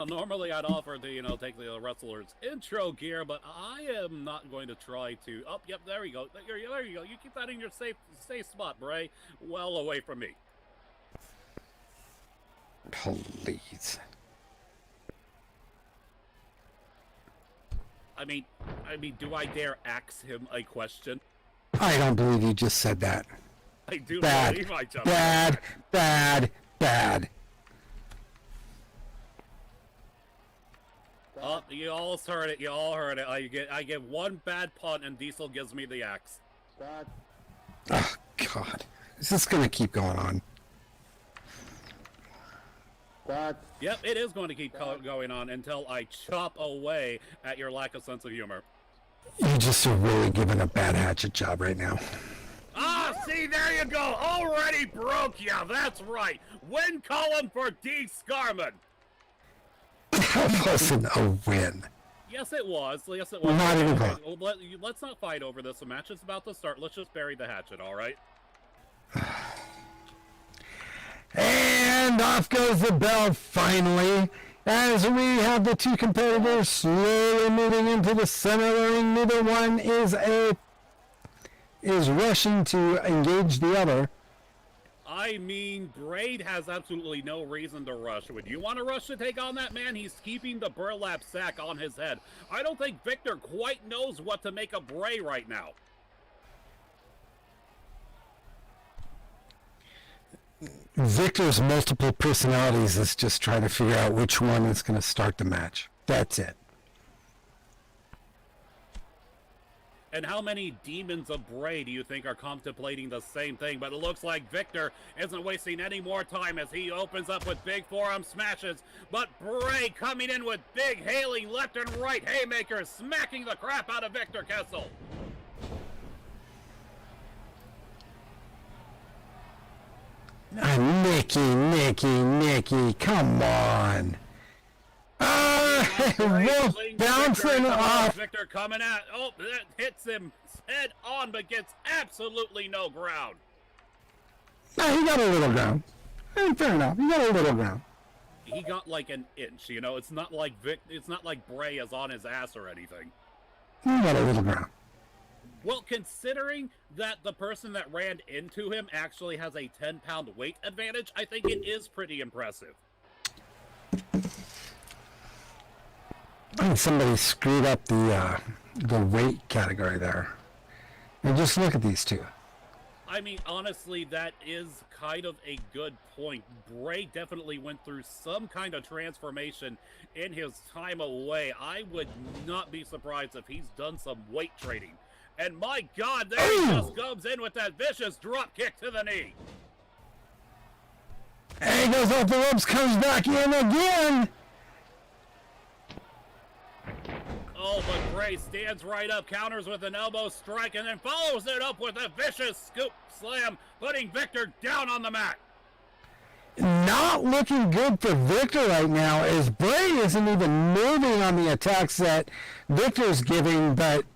Normally I'd offer to, take the wrestler's intro gear, but I am not going to try to. Oh, yep, there we go. There you go. You keep that in your safe spot, Bray. Well away from me. Please. I mean, do I dare ask him a question? I don't believe you just said that. I do Bad, believe I just bad, bad, bad. Oh, you all heard it. I get one bad punt, and Diesel gives me the axe. Oh, God. Is this going to keep going on? Yep, it is going to keep going on until I chop away at your lack of sense of humor. You just are really giving a bad hatchet job right now. Ah, see, there you go. Already broke ya. That's right. Win column for D. Scarman. That wasn't a win. Yes, it was. Yes, it was. Not even Okay, close. let's not fight over this. The match is about to start. Let's just bury the hatchet, all right? And off goes the bell finally, as we have the two competitors slowly moving into the center of the ring. Neither one is rushing to engage the other. I mean, Braid has absolutely no reason to rush. Would you want to rush to take on that man? He's keeping the burlap sack on his head. I don't think Victor quite knows what to make of Bray right now. Victor's multiple personalities is just trying to figure out which one is going to start the match. That's it. And how many demons of Bray do you think are contemplating the same thing? But it looks like Victor isn't wasting any more time as he opens up with big forearm smashes. But Bray coming in with big hailing left and right haymakers, smacking the crap out of Victor Kessel. Nikki, come on. Wolf bouncing off. Victor coming at. Oh, that hits him head on, but gets absolutely no ground. No, he got a little ground. Fair enough. He got a little ground. He got like an inch. It's not like It's not like Bray is on his ass or anything. He got a little ground. Well, considering that the person that ran into him actually has a 10-pound weight advantage, I think it is pretty impressive. And somebody screwed up the weight category there. And just look at these two. I mean, honestly, that is kind of a good point. Bray definitely went through some kind of transformation in his time away. I would not be surprised if he's done some weight trading. And my God, there he just comes in with that vicious drop kick to the knee. And he goes off the ropes, comes back in again. Oh, but Bray stands right up, counters with an elbow strike, and then follows it up with a vicious scoop slam, putting Victor down on the mat. Not looking good for Victor right now, as Bray isn't even moving on the attacks that Victor's giving, but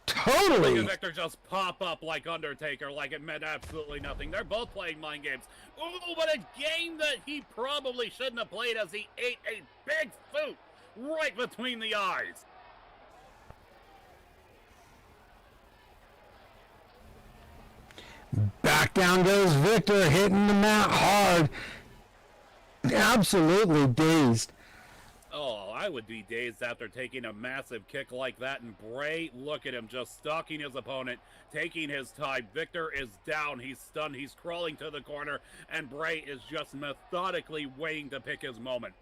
totally. Look at Victor just pop up like Undertaker, like it meant absolutely nothing. They're both playing mind games. Ooh, but a game that he probably shouldn't have played, as he ate a big boot right between the eyes. Back down goes Victor, hitting the mat hard. Absolutely dazed. Oh, I would be dazed after taking a massive kick like that. And Bray, look at him, just stalking his opponent, taking his time. Victor is down. He's stunned. He's crawling to the corner. And Bray is just methodically waiting to pick his moment.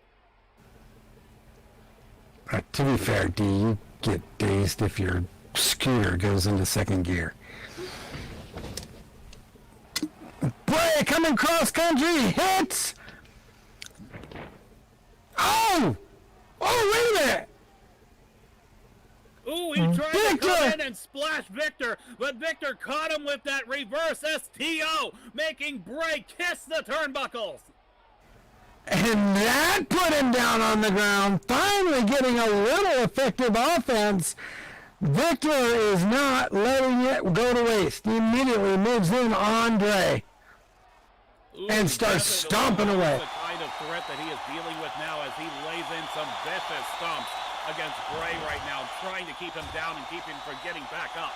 To be fair, D, you get dazed if your scooter goes into second gear. Bray coming cross country, hits! Oh! Oh, wait a minute! Ooh, he tried to come in and splash Victor, but Victor caught him with that reverse STO, making Bray kiss the turnbuckles. And that put him down on the ground, finally getting a little effective offense. Victor is not letting it go to waste. He immediately moves in on Bray. Ooh, and starts stomping away. The kind of threat that he is dealing with now, as he lays in some vicious stomps against Bray right now, trying to keep him down and keep him from getting back up.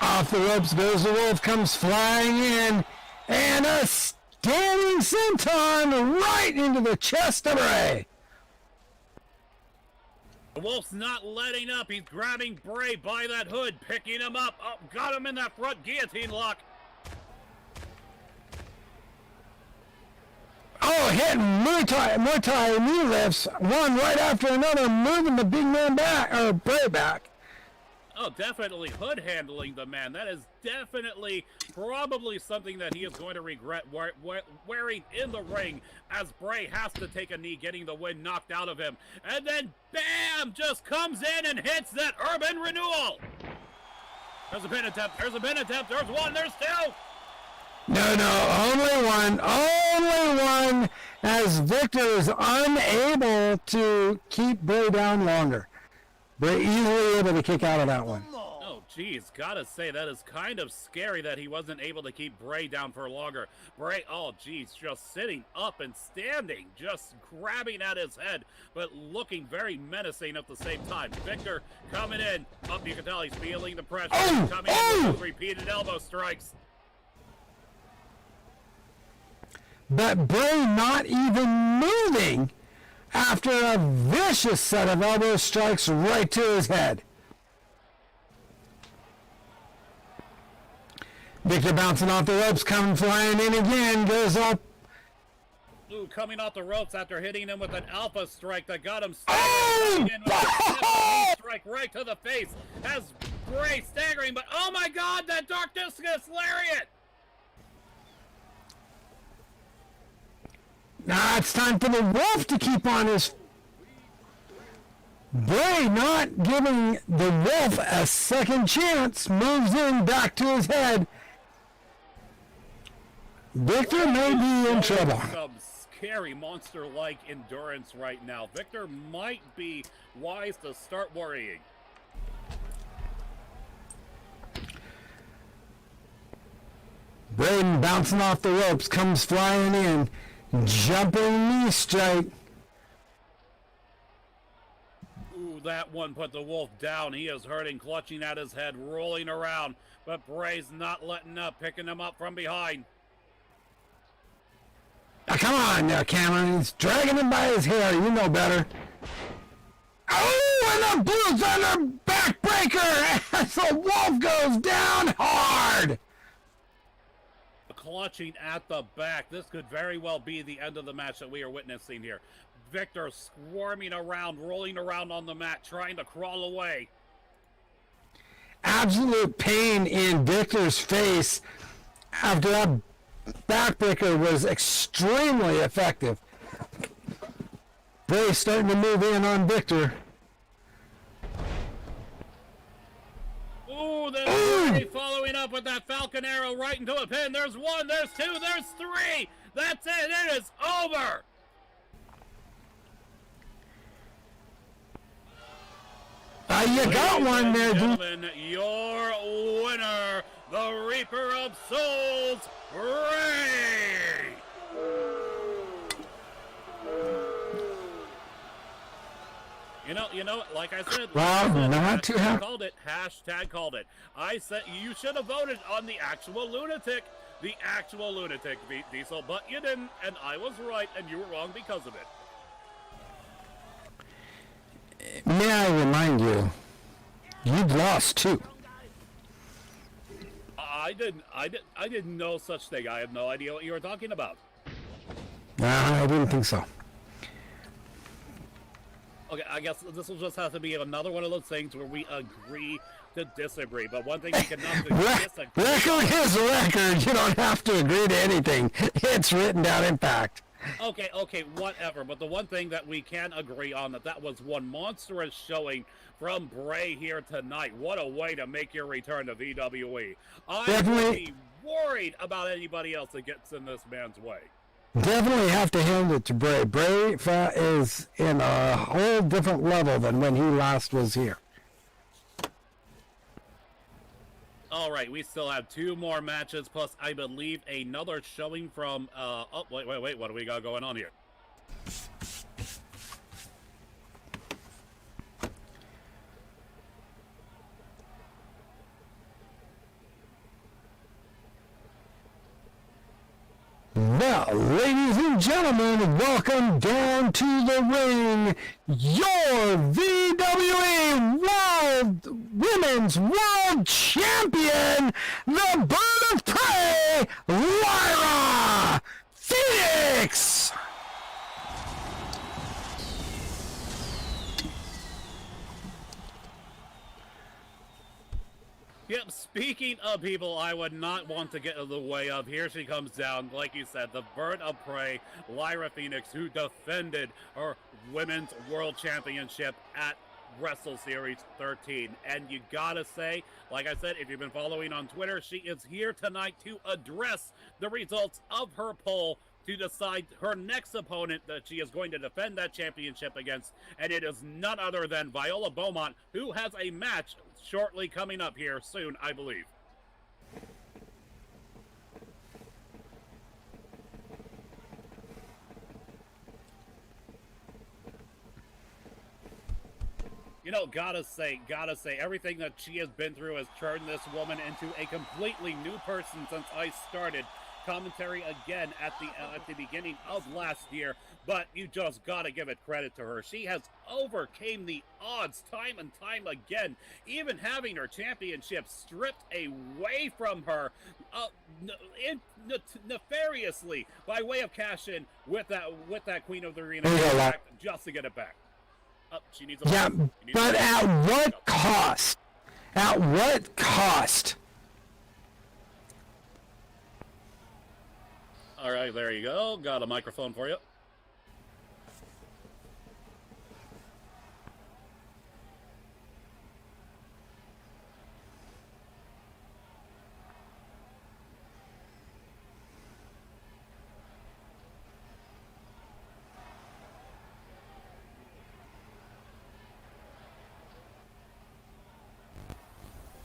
Off the ropes goes the Wolf, comes flying in, and a standing senton right into the chest of Bray. The Wolf's not letting up. He's grabbing Bray by that hood, picking him up. Oh, got him in that front guillotine lock. Oh, hitting Muay Thai knee lifts, one right after another, moving the big man back, or Bray back. Oh, definitely hood handling the man. That is definitely probably something that he is going to regret wearing in the ring, as Bray has to take a knee, getting the wind knocked out of him. And then, bam, just comes in and hits that Urban Renewal. There's a pin attempt. There's a pin attempt. There's one. There's two. No, only one, as Victor is unable to keep Bray down longer. Bray easily able to kick out of that one. Oh, geez, gotta say, that is kind of scary that he wasn't able to keep Bray down for longer. Bray, oh, geez, just sitting up and standing, just grabbing at his head, but looking very menacing at the same time. Victor coming in. Up, you can tell he's feeling the pressure. Coming in with repeated elbow strikes. But Bray not even moving after a vicious set of elbow strikes right to his head. Victor bouncing off the ropes, coming flying in again, goes up. Ooh, coming off the ropes after hitting him with an alpha strike that got him Oh! in with a strike right to the face. Has Bray staggering, but oh my God, that Dark Discus Lariat! Now it's time for the Wolf to keep on his... Bray not giving the Wolf a second chance, moves in back to his head. Victor may be in trouble. Some scary monster-like endurance right now. Victor might be wise to start worrying. Bray bouncing off the ropes, comes flying in. Jumping knee strike. Ooh, that one put the Wolf down. He is hurting, clutching at his head, rolling around. But Bray's not letting up, picking him up from behind. Come on there, Cameron. He's dragging him by his hair. You know better. Oh, and a Blue Thunder backbreaker as the Wolf goes down hard. Clutching at the back. This could very well be the end of the match that we are witnessing here. Victor squirming around, rolling around on the mat, trying to crawl away. Absolute pain in Victor's face after that backbreaker was extremely effective. Bray's starting to move in on Victor. Ooh, then Bray following up with that Falcon Arrow right into a pin. There's one, there's two, there's three. That's it. It is over. You got one there, dude. Gentlemen, your winner, the Reaper of Souls, Bray. You know, like I said, not too happy. Called it. Hashtag called it. I said you should have voted on the actual lunatic, Diesel, but you didn't, and I was right, and you were wrong because of it. May I remind you, you've lost too. I didn't know such thing. I have no idea what you were talking about. I didn't think so. Okay, I guess this will just have to be another one of those things where we agree to disagree. But one thing we cannot disagree. Record is a record. You don't have to agree to anything. It's written down in fact. Okay, whatever. But the one thing that we can agree on that was one monstrous showing from Bray here tonight. What a way to make your return to VWE. I would be worried about anybody else that gets in this man's way. Definitely have to hand it to Bray. Bray is in a whole different level than when he last was here. All right, we still have two more matches, plus I believe another showing from, oh, wait, what do we got going on here? Now, ladies and gentlemen, welcome down to the ring, your VWE Women's World Champion, the Bird of Prey, Lyra Phoenix! Yep, speaking of people I would not want to get in the way of, here she comes down, like you said, the Bird of Prey, Lyra Phoenix, who defended her Women's World Championship at Wrestle Series 13. And you gotta say, like I said, if you've been following on Twitter, she is here tonight to address the results of her poll to decide her next opponent that she is going to defend that championship against, and it is none other than Viola Beaumont, who has a match shortly coming up here soon, I believe. You know, gotta say, everything that she has been through has turned this woman into a completely new person since I started commentary again at the beginning of last year, but you just gotta give it credit to her. She has overcame the odds time and time again, even having her championship stripped away from her nefariously by way of cash in with that Queen of the Arena contract just to get it back. She needs a but at what cost? At what cost? All right, there you go. Got a microphone for you.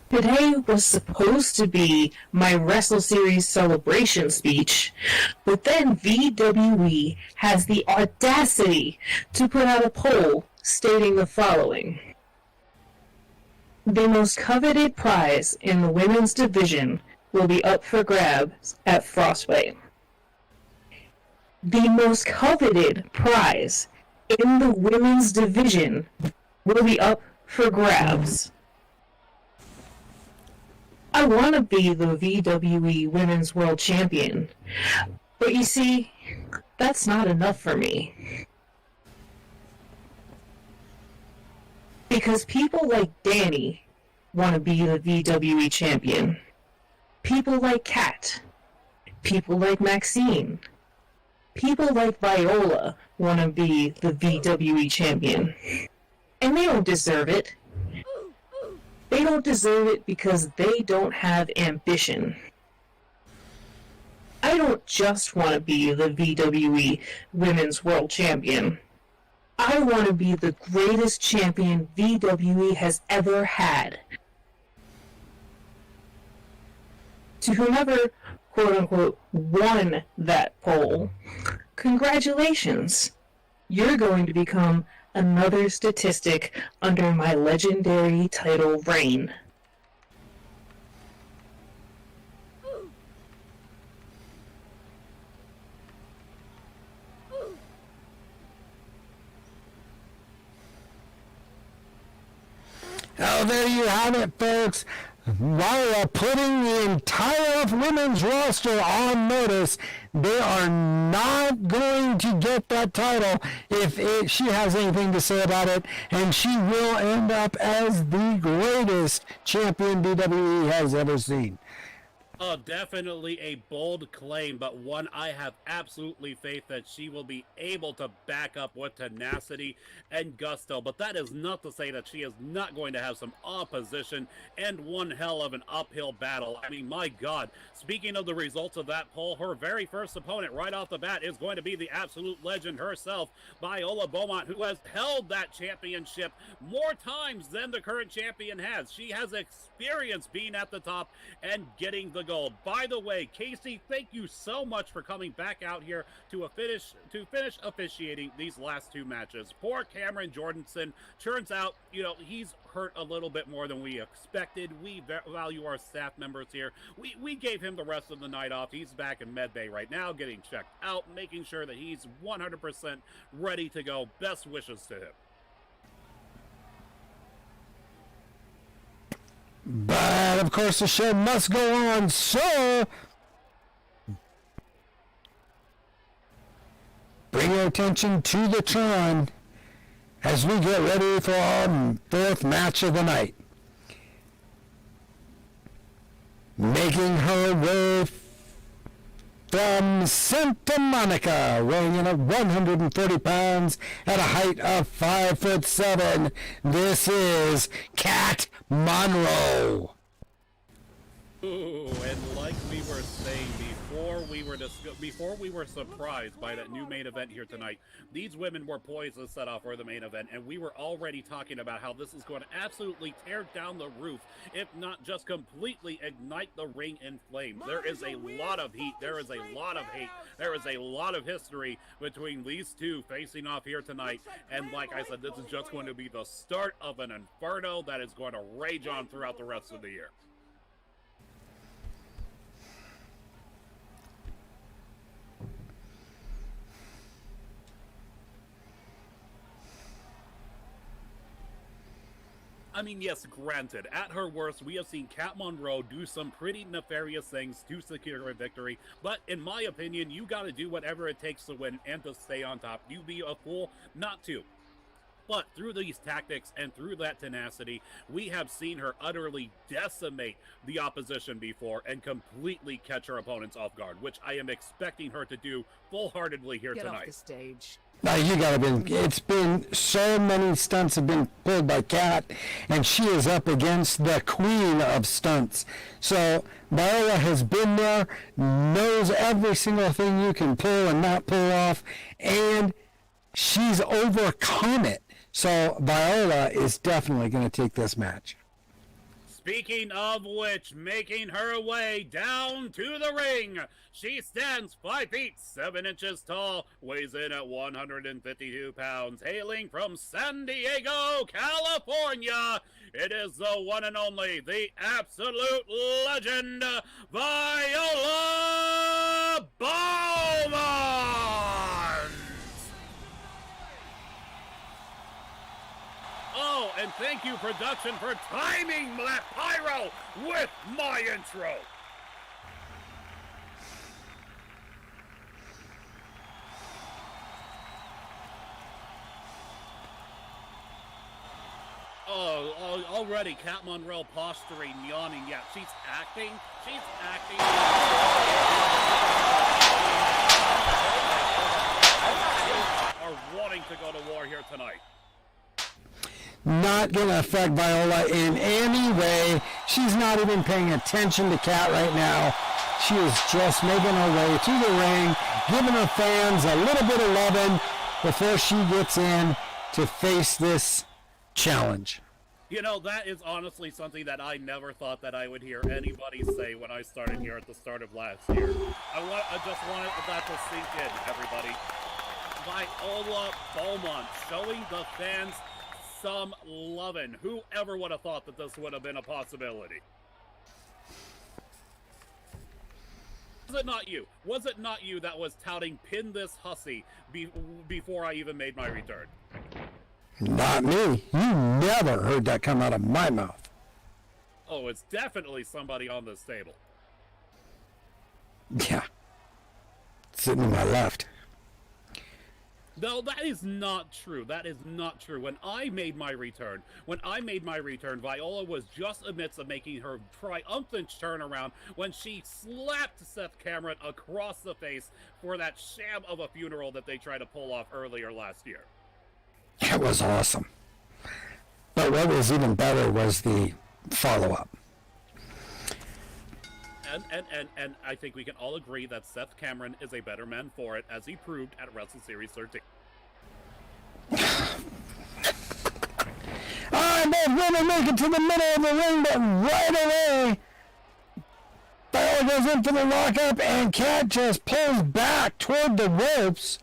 Today was supposed to be my Wrestle Series celebration speech, but then VWE has the audacity to put out a poll stating the following. The most coveted prize in the women's division will be up for grabs at Frostbite. the most coveted prize in the women's division will be up for grabs. I want to be the VWE Women's World Champion, but you see, that's not enough for me. Because people like Danny want to be the VWE Champion. People like Kat. People like Maxine. People like Viola want to be the VWE Champion. And they don't deserve it. They don't deserve it because they don't have ambition. I don't just want to be the VWE Women's World Champion. I want to be the greatest champion VWE has ever had. To whomever, quote-unquote, won that poll, congratulations! You're going to become another statistic under my legendary title reign. Oh, there you have it, folks. While putting the entire women's roster on notice, they are not going to get that title if she has anything to say about it, and she will end up as the greatest champion WWE has ever seen. Definitely a bold claim, but one I have absolutely faith that she will be able to back up with tenacity and gusto. But that is not to say that she is not going to have some opposition and one hell of an uphill battle. I mean, my God, speaking of the results of that poll, her very first opponent right off the bat is going to be the absolute legend herself, Viola Beaumont, who has held that championship more times than the current champion has. She has experience being at the top and getting the gold. By the way, Casey, thank you so much for coming back out here to finish officiating these last two matches. Poor Cameron Jordanson. Turns out, he's hurt a little bit more than we expected. We value our staff members here. We gave him the rest of the night off. He's back in med bay right now, getting checked out, making sure that he's 100% ready to go. Best wishes to him. But, of course, the show must go on, so bring your attention to the Tron as we get ready for our fourth match of the night. Making her way from Santa Monica, weighing in at 130 pounds at a height of 5'7", this is Kat Monroe. Ooh, and like we were saying before we were surprised by that new main event here tonight, these women were poised to set off for the main event, and we were already talking about how this is going to absolutely tear down the roof, if not just completely ignite the ring in flames. There is a lot of heat, there is a lot of hate, there is a lot of history between these two facing off here tonight, and like I said, this is just going to be the start of an inferno that is going to rage on throughout the rest of the year. I mean, yes, granted, at her worst, we have seen Kat Monroe do some pretty nefarious things to secure a victory, but in my opinion, you gotta do whatever it takes to win and to stay on top. You'd be a fool not to. But through these tactics and through that tenacity, we have seen her utterly decimate the opposition before and completely catch her opponents off guard, which I am expecting her to do full-heartedly here tonight. Get off the stage. Now it's been so many stunts have been pulled by Kat, and she is up against the queen of stunts. So Viola has been there, knows every single thing you can pull and not pull off, and she's overcome it. So Viola is definitely going to take this match. Speaking of which, making her way down to the ring, she stands 5 feet 7 inches tall, weighs in at 152 pounds, hailing from San Diego, California. It is the one and only, the absolute legend, Viola Beaumont! thank you, production, for timing that pyro with my intro. Oh, already Kat Monroe posturing, yawning. Yeah, she's acting. She's acting. Are wanting to go to war here tonight. Not going to affect Viola in any way. She's not even paying attention to Kat right now. She is just making her way through the ring, giving her fans a little bit of loving before she gets in to face this challenge. You know, that is honestly something that I never thought that I would hear anybody say when I started here at the start of last year. I just wanted that to sink in, everybody. Viola Beaumont showing the fans some lovin'. Whoever would have thought that this would have been a possibility? Was it not you? Was it not you that was touting pin this hussy before I even made my return? Not me. You never heard that come out of my mouth. Oh, it's definitely somebody on this table. Yeah. Sitting to my left. No, that is not true. That is not true. When I made my return, Viola was just amidst of making her triumphant turnaround when she slapped Seth Cameron across the face for that sham of a funeral that they tried to pull off earlier last year. It was awesome. But what was even better was the follow-up. And I think we can all agree that Seth Cameron is a better man for it, as he proved at Wrestle Series 13. Alright, both women make it to the middle of the ring, but right away, Viola goes in for the lockup, and Kat just pulls back toward the ropes.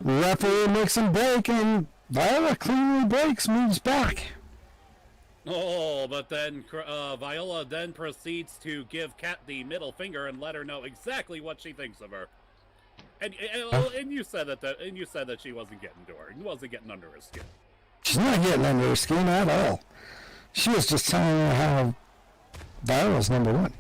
Referee makes him break, and Viola cleanly breaks, moves back. Oh, but then Viola then proceeds to give Kat the middle finger and let her know exactly what she thinks of her. And you said that she wasn't getting to her. Wasn't getting under her skin. She's not getting under her skin at all. She was just telling her how Viola's number one.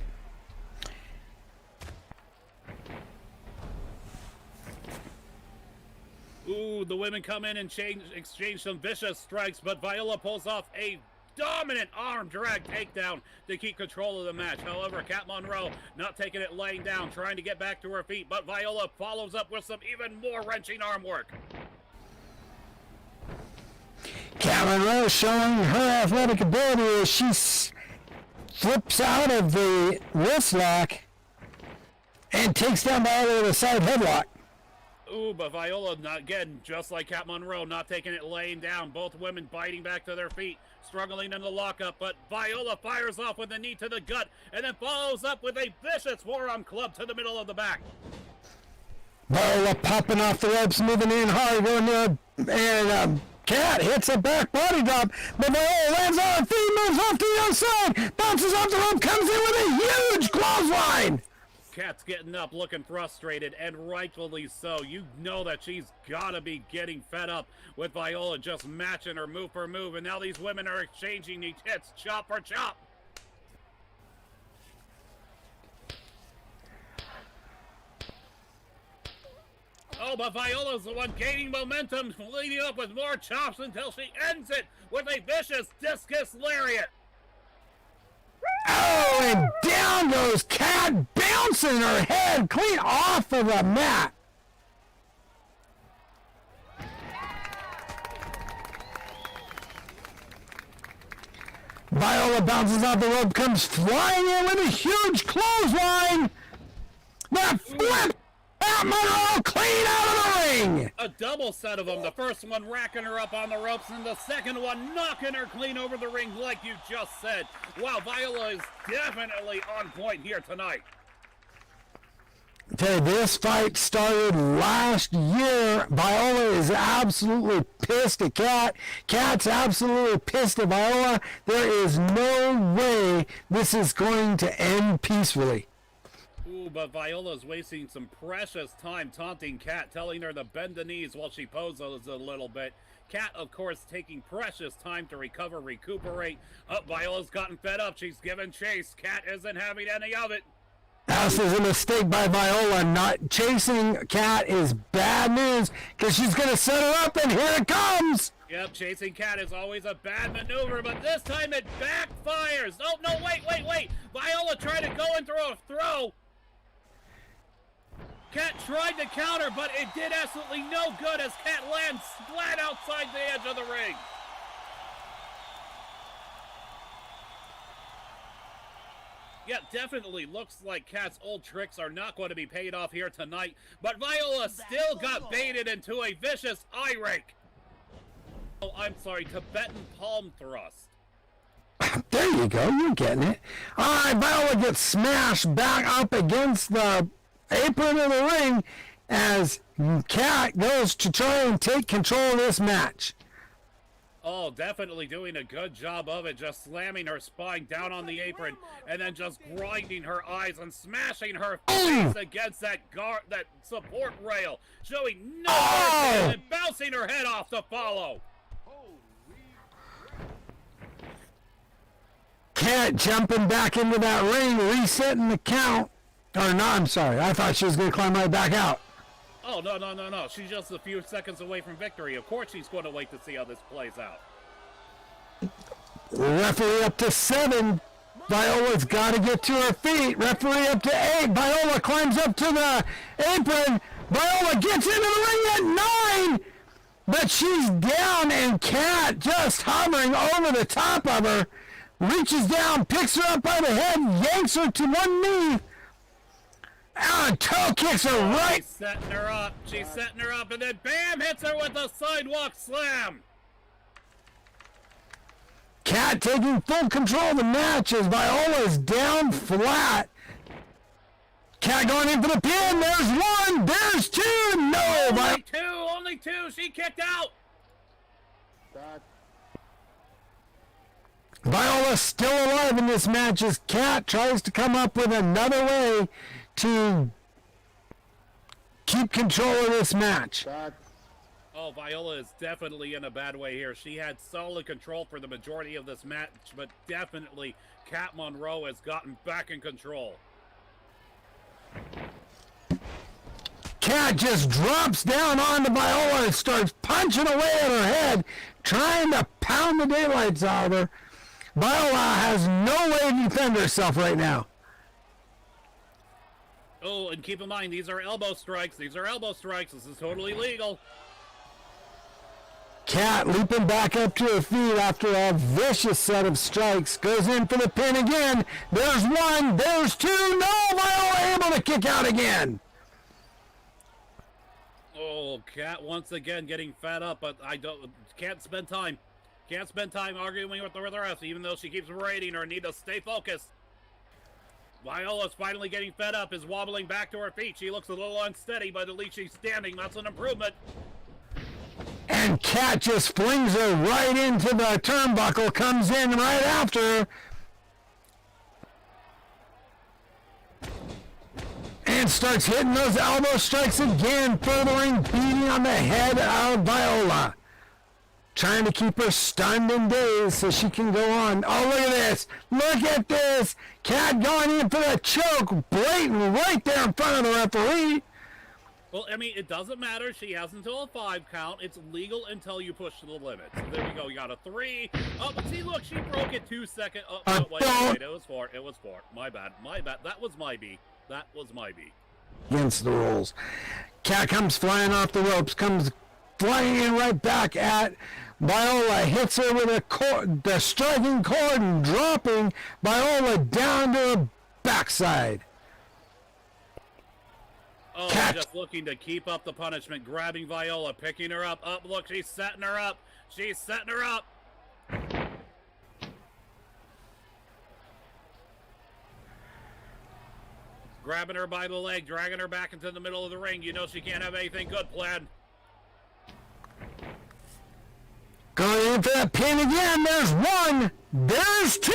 Ooh, the women come in and exchange some vicious strikes, but Viola pulls off a dominant arm drag takedown to keep control of the match. However, Kat Monroe not taking it laying down, trying to get back to her feet, but Viola follows up with some even more wrenching arm work. Kat Monroe showing her athletic ability as she flips out of the wrist lock and takes down Viola with a side headlock. Ooh, but Viola, not again, just like Kat Monroe, not taking it laying down. Both women biting back to their feet, struggling in the lockup, but Viola fires off with a knee to the gut, and then follows up with a vicious forearm club to the middle of the back. Viola popping off the ropes, moving in hard, going there, and Kat hits a back body drop, but Viola lands on her feet, moves off to the outside, bounces off the rope, comes in with a huge clothesline. Kat's getting up, looking frustrated, and rightfully so. You know that she's gotta be getting fed up with Viola just matching her move for move, and now these women are exchanging these hits, chop for chop. Oh, but Viola's the one gaining momentum, leading up with more chops until she ends it with a vicious discus lariat. Oh, and down goes Kat, bouncing her head clean off of the mat. Viola bounces off the rope, comes flying in with a huge clothesline. The flip! Kat Monroe clean out of the ring! A double set of them. The first one racking her up on the ropes, and the second one knocking her clean over the ring like you just said. Wow, Viola is definitely on point here tonight. Okay, this fight started last year. Viola is absolutely pissed at Kat. Kat's absolutely pissed at Viola. There is no way this is going to end peacefully. Ooh, Ooh, but Viola's wasting some precious time taunting Kat, telling her to bend the knees while she poses a little bit. Kat, of course, taking precious time to recuperate. Oh, Viola's gotten fed up. She's given chase. Kat isn't having any of it. This is a mistake by Viola. Not chasing Kat is bad news because she's going to set her up, and here it comes. Yep, chasing Kat is always a bad maneuver, but this time it backfires. Oh, no, wait. Viola tried to go in through a throw. Kat tried to counter, but it did absolutely no good as Kat lands flat outside the edge of the ring. Yeah, definitely looks like Kat's old tricks are not going to be paid off here tonight, but Viola still got baited into a vicious eye rake. Oh, I'm sorry, Tibetan palm thrust. There you go, you're getting it. All right, Viola gets smashed back up against the apron of the ring as Kat goes to try and take control of this match. Oh, definitely doing a good job of it, just slamming her spine down on the apron and then just grinding her eyes and smashing her face against that support rail, showing no mercy and then bouncing her head off to follow. Kat jumping back into that ring, resetting the count. Or no, I'm sorry. I thought she was going to climb right back out. Oh, no. She's just a few seconds away from victory. Of course she's going to wait to see how this plays out. Referee up to 7. Viola's got to get to her feet. Referee up to 8. Viola climbs up to the apron. Viola gets into the ring at 9. But she's down, and Kat just hovering over the top of her. Reaches down, picks her up by the head, yanks her to one knee. Toe kicks her right. She's setting her up, and then bam, hits her with a sidewalk slam. Kat taking full control of the match as Viola's down flat. Kat going in for the pin. There's 1. There's 2. No, Only two. She kicked out. Viola's still alive in this match as Kat tries to come up with another way to keep control of this match. Oh, Viola is definitely in a bad way here. She had solid control for the majority of this match, but definitely Kat Monroe has gotten back in control. Kat just drops down onto Viola and starts punching away at her head, trying to pound the daylights out of her. Viola has no way to defend herself right now. Oh, and keep in mind, these are elbow strikes. This is totally legal. Kat leaping back up to her feet after a vicious set of strikes. Goes in for the pin again. There's 1. There's 2. No, Viola able to kick out again. Oh, Kat once again getting fed up, but can't spend time arguing with the rest, even though she keeps berating her. Need to stay focused. Viola's finally getting fed up, is wobbling back to her feet. She looks a little unsteady, but at least she's standing. That's an improvement. And Kat just flings her right into the turnbuckle, comes in right after her. And starts hitting those elbow strikes again, furthering beating on the head of Viola. Trying to keep her stunned and dazed so she can go on. Oh, look at this. Look at this. Kat going in for the choke. Blatant right there in front of the referee. Well, I mean, it doesn't matter. She has until a 5 count. It's legal until you push to the limit. So there we go. You got a 3. Oh, but see, look, she broke it 2 seconds. Oh, no, wait. It was 4. My bad. That was my B. Against the rules. Kat comes flying off the ropes, comes flying in right back at Viola, hits her with the striking cord and dropping Viola down to her backside. Oh, Kat just looking to keep up the punishment, grabbing Viola, picking her up. Up, look, she's setting her up. Grabbing her by the leg, dragging her back into the middle of the ring. You know she can't have anything good planned. Going in for that pin again. There's 1. There's 2.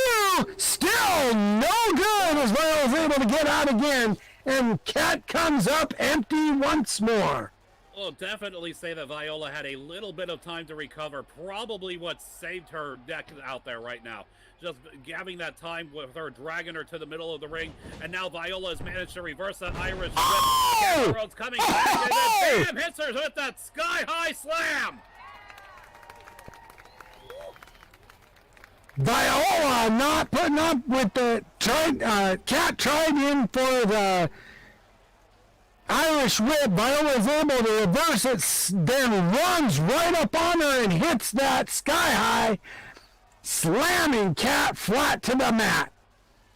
Still no good as Viola's able to get out again and Cat comes up empty once more. Well, definitely say that Viola had a little bit of time to recover. Probably what saved her neck out there right now. Just having that time with her dragging her to the middle of the ring. And now Viola has managed to reverse that Irish whip. Oh! Rhodes coming back and then bam, hits her with that sky-high slam. Viola not putting up with the Cat tried in for the Irish whip. Viola is able to reverse it, then runs right up on her and hits that sky high, slamming Cat flat to the mat.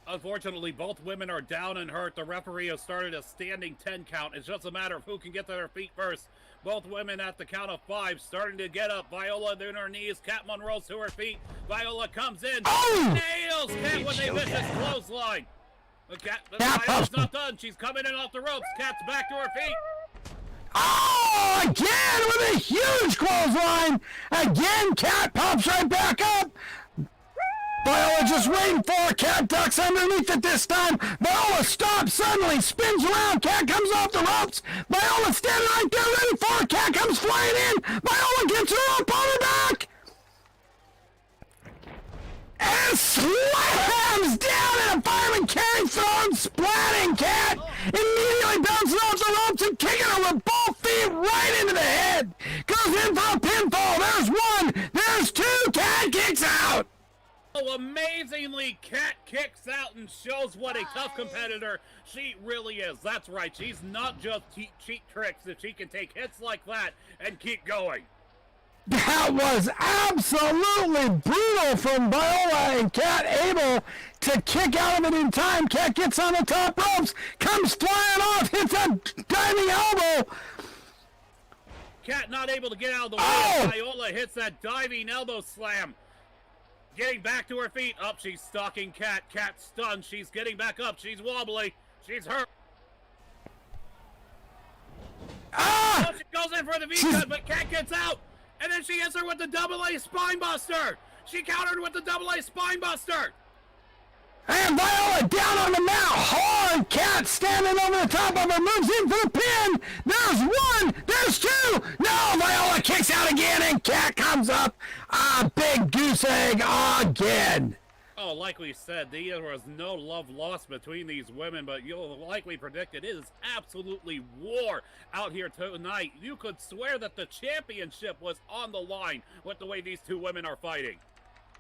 Unfortunately, both women are down and hurt. The referee has started a standing 10 count. It's just a matter of who can get to their feet first. Both women at the count of 5 starting to get up. Viola on her knees. Cat Monroe's to her feet. Viola comes in. Oh! Nails Cat when they miss this clothesline. Viola's not done. She's coming in off the ropes. Cat's back to her feet. Oh, again with a huge clothesline. Again, Cat pops right back up. Viola just waiting for her. Cat ducks underneath it this time. Viola stops suddenly, spins around. Cat comes off the ropes. Viola standing right there ready for her. Cat comes flying in. Viola gets her up on her back. And slams down in a fireman carry thrown, splatting Cat. Immediately bouncing off the ropes and kicking her with both feet right into the head. Goes in for a pinfall. There's one. There's two. Cat kicks out. Oh, amazingly, Cat kicks out and shows what a tough competitor she really is. That's right. She's not just cheat tricks. If she can take hits like that and keep going. That was absolutely brutal from Viola, and Cat able to kick out of it in time. Cat gets on the top ropes, comes flying off, hits a diving elbow. Cat not able to get out of the way. Oh! Viola hits that diving elbow slam. Getting back to her feet. Up, she's stalking Cat. Cat stunned. She's getting back up. She's wobbly. She's hurt. Ah! Oh, she goes in for the V-cut, but Cat gets out. And then she hits her with the double-A spine buster. She countered with the double-A spine buster. And Viola down on the mat hard. Cat standing over the top of her, moves in for the pin. There's one. There's two. No, Viola kicks out again, and Cat comes up. Big goose egg again. Oh, like we said, there was no love lost between these women, but you'll likely predict it is absolutely war out here tonight. You could swear that the championship was on the line with the way these two women are fighting.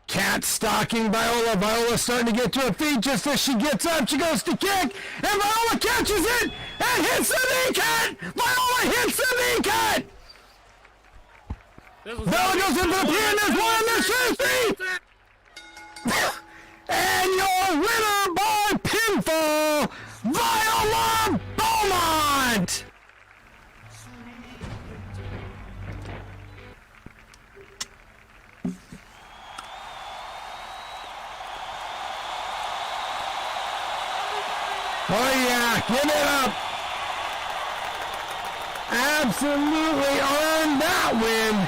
Cat stalking Viola. Viola starting to get to her feet. Just as she gets up, she goes to kick, and Viola catches it and hits the knee cut. Viola hits the knee cut. Viola goes into the pin. There's one. There's two. And your winner by pinfall, Viola Beaumont. Oh yeah, give it up. Absolutely earned that win.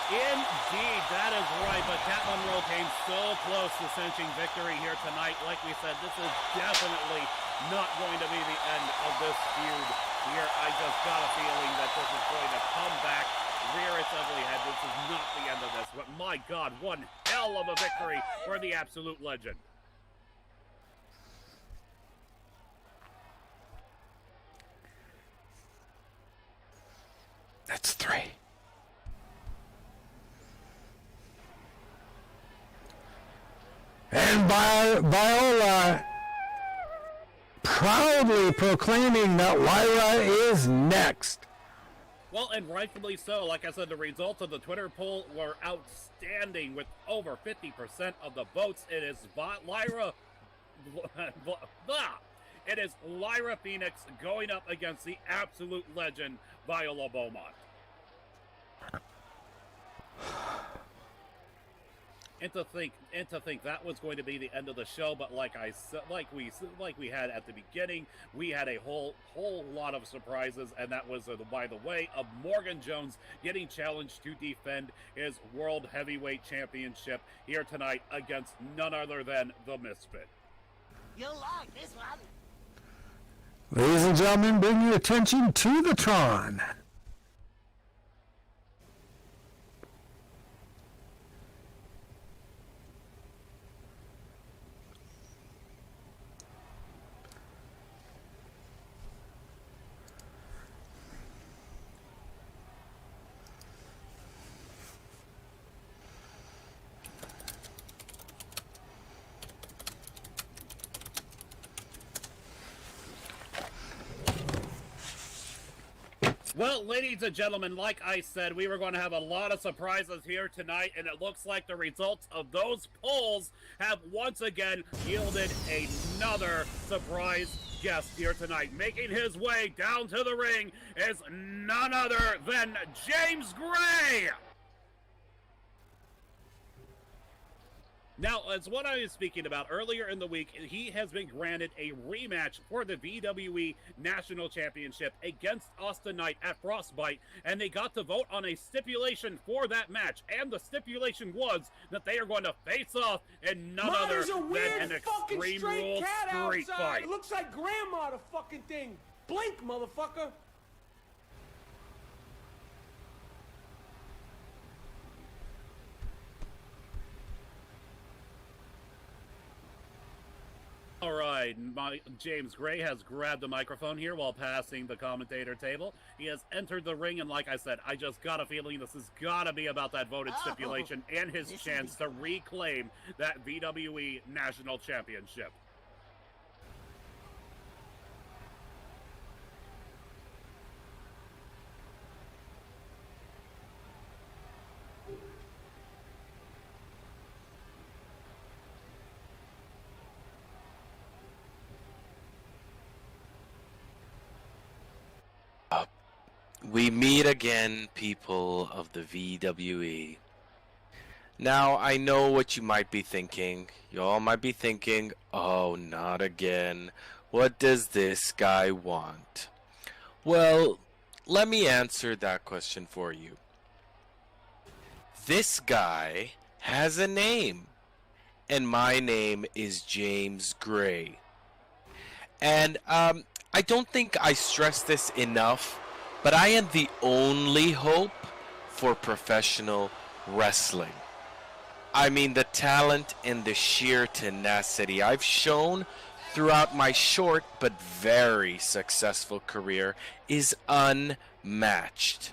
Indeed, that is right, but Cat Monroe came so close to cinching victory here tonight. Like we said, this is definitely not going to be the end of this feud here. I just got a feeling that this is going to come back, rear its ugly head. This is not the end of this, but my God, one hell of a victory for the absolute legend. That's 3. And Viola proudly proclaiming that Lyra is next. Well, and rightfully so. Like I said, the results of the Twitter poll were outstanding with over 50% of the votes. It is Lyra... It is Lyra Phoenix going up against the absolute legend, Viola Beaumont. And to think that was going to be the end of the show, but like we had at the beginning, we had a whole lot of surprises, and that was by the way of Morgan Jones getting challenged to defend his World Heavyweight Championship here tonight against none other than the Misfit. You'll like this one. Ladies and gentlemen, bring your attention to the Tron. Well, ladies and gentlemen, like I said, we were going to have a lot of surprises here tonight, and it looks like the results of those polls have once again yielded another surprise guest here tonight. Making his way down to the ring is none other than James Gray! Now, as what I was speaking about earlier in the week, he has been granted a rematch for the VWE National Championship against Austin Knight at Frostbite, and they got to vote on a stipulation for that match, and the stipulation was that they are going to face off in none other than an Extreme Rules street fight. It looks like grandma, the fucking thing. Blink, motherfucker. All right, James Gray has grabbed the microphone here while passing the commentator table. He has entered the ring, and like I said, I just got a feeling this has got to be about that voted stipulation and his chance to reclaim that VWE National Championship. We meet again, people of the VWE. Now, I know what you might be thinking. You all might be thinking, oh, not again. What does this guy want? Well, let me answer that question for you. This guy has a name, and my name is James Gray. And I don't think I stress this enough, but I am the only hope for professional wrestling. I mean, the talent and the sheer tenacity I've shown throughout my short but very successful career is unmatched.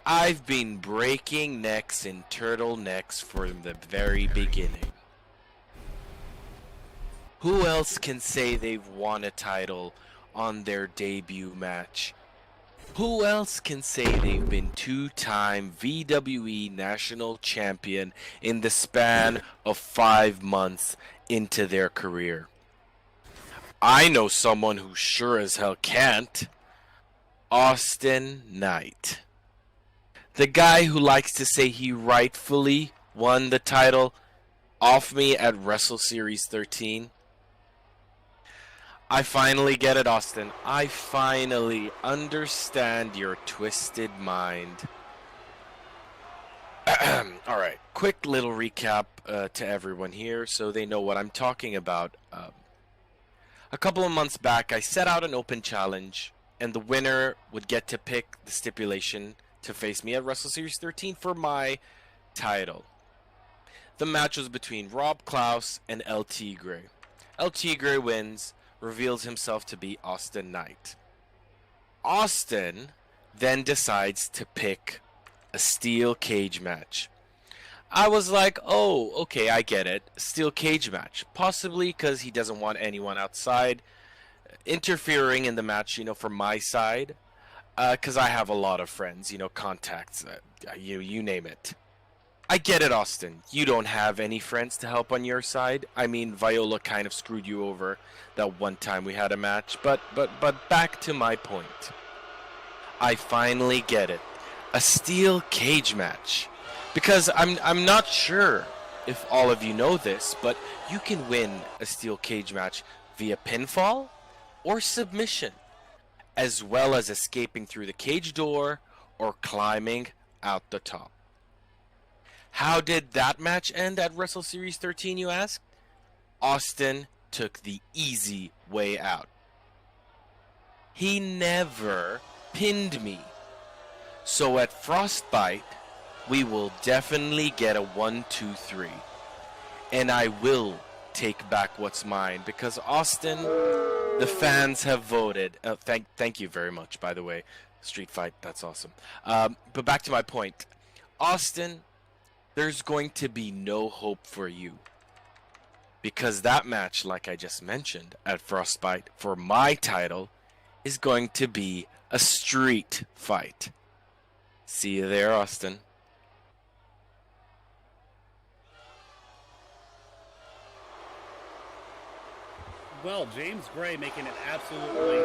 I've been breaking necks and turtlenecks from the very beginning. Who else can say they've won a title on their debut match? Who else can say they've been two-time VWE National Champion in the span of 5 months into their career? I know someone who sure as hell can't. Austin Knight. The guy who likes to say he rightfully won the title off me at Wrestle Series 13. I finally get it, Austin. I finally understand your twisted mind. Alright, quick little recap to everyone here so they know what I'm talking about. A couple of months back, I set out an open challenge, and the winner would get to pick the stipulation to face me at Wrestle Series 13 for my title. The match was between Rob Klaus and LT Gray. LT Gray wins, reveals himself to be Austin Knight. Austin then decides to pick a steel cage match. I was like, oh, okay, I get it. Steel cage match. Possibly because he doesn't want anyone outside interfering in the match, from my side. Because I have a lot of friends, contacts, you name it. I get it, Austin. You don't have any friends to help on your side. I mean, Viola kind of screwed you over that one time we had a match. But back to my point. I finally get it. A steel cage match. Because I'm not sure if all of you know this, but you can win a steel cage match via pinfall or submission, as well as escaping through the cage door or climbing out the top. How did that match end at Wrestle Series 13, you ask? Austin took the easy way out. He never pinned me. So at Frostbite, we will definitely get a 1-2-3. And I will take back what's mine because Austin, the fans have voted. Thank you very much, by the way. Street Fight, that's awesome. But back to my point. Austin, there's going to be no hope for you. Because that match, like I just mentioned, at Frostbite for my title is going to be a street fight. See you there, Austin. Well, James Gray making it absolutely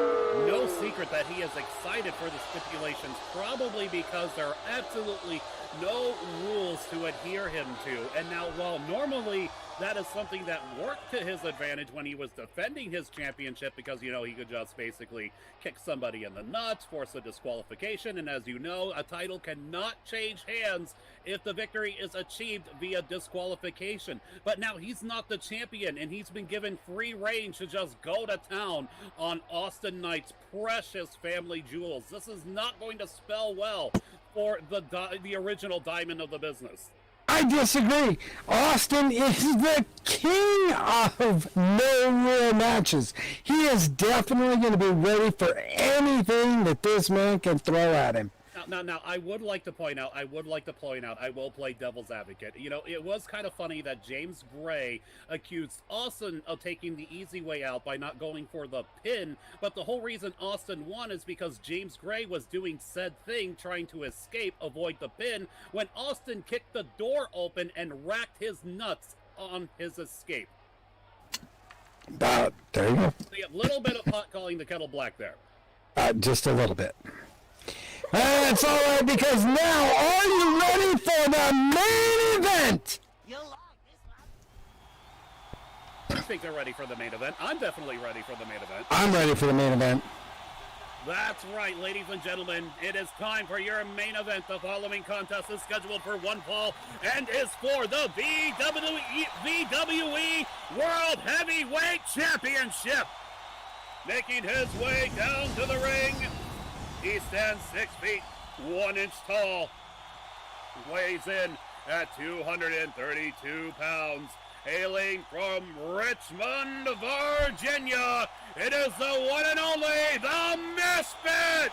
no secret that he is excited for the stipulations, probably because there are absolutely no rules to adhere him to. And now, while normally that is something that worked to his advantage when he was defending his championship because, you know, he could just basically kick somebody in the nuts, force a disqualification, and as you know, a title cannot change hands if the victory is achieved via disqualification. But now he's not the champion, and he's been given free reign to just go to town on Austin Knight's precious family jewels. This is not going to spell well for the original diamond of the business. I disagree. Austin is the king of no-rule matches. He is definitely going to be ready for anything that this man can throw at him. Now, I would like to point out, I will play devil's advocate. You know, it was kind of funny that James Gray accused Austin of taking the easy way out by not going for the pin, but the whole reason Austin won is because James Gray was doing said thing, trying to escape, avoid the pin, when Austin kicked the door open and racked his nuts on his escape. There you go. A little bit of pot calling the kettle black there. Just a little bit. That's all right, because now, are you ready for the main event? I think they're ready for the main event. I'm definitely ready for the main event. I'm ready for the main event. That's right, ladies and gentlemen. It is time for your main event. The following contest is scheduled for one fall and is for the VWE World Heavyweight Championship. Making his way down to the ring, he stands 6 feet, 1 inch tall, weighs in at 232 pounds, hailing from Richmond, Virginia. It is the one and only, the Misfit!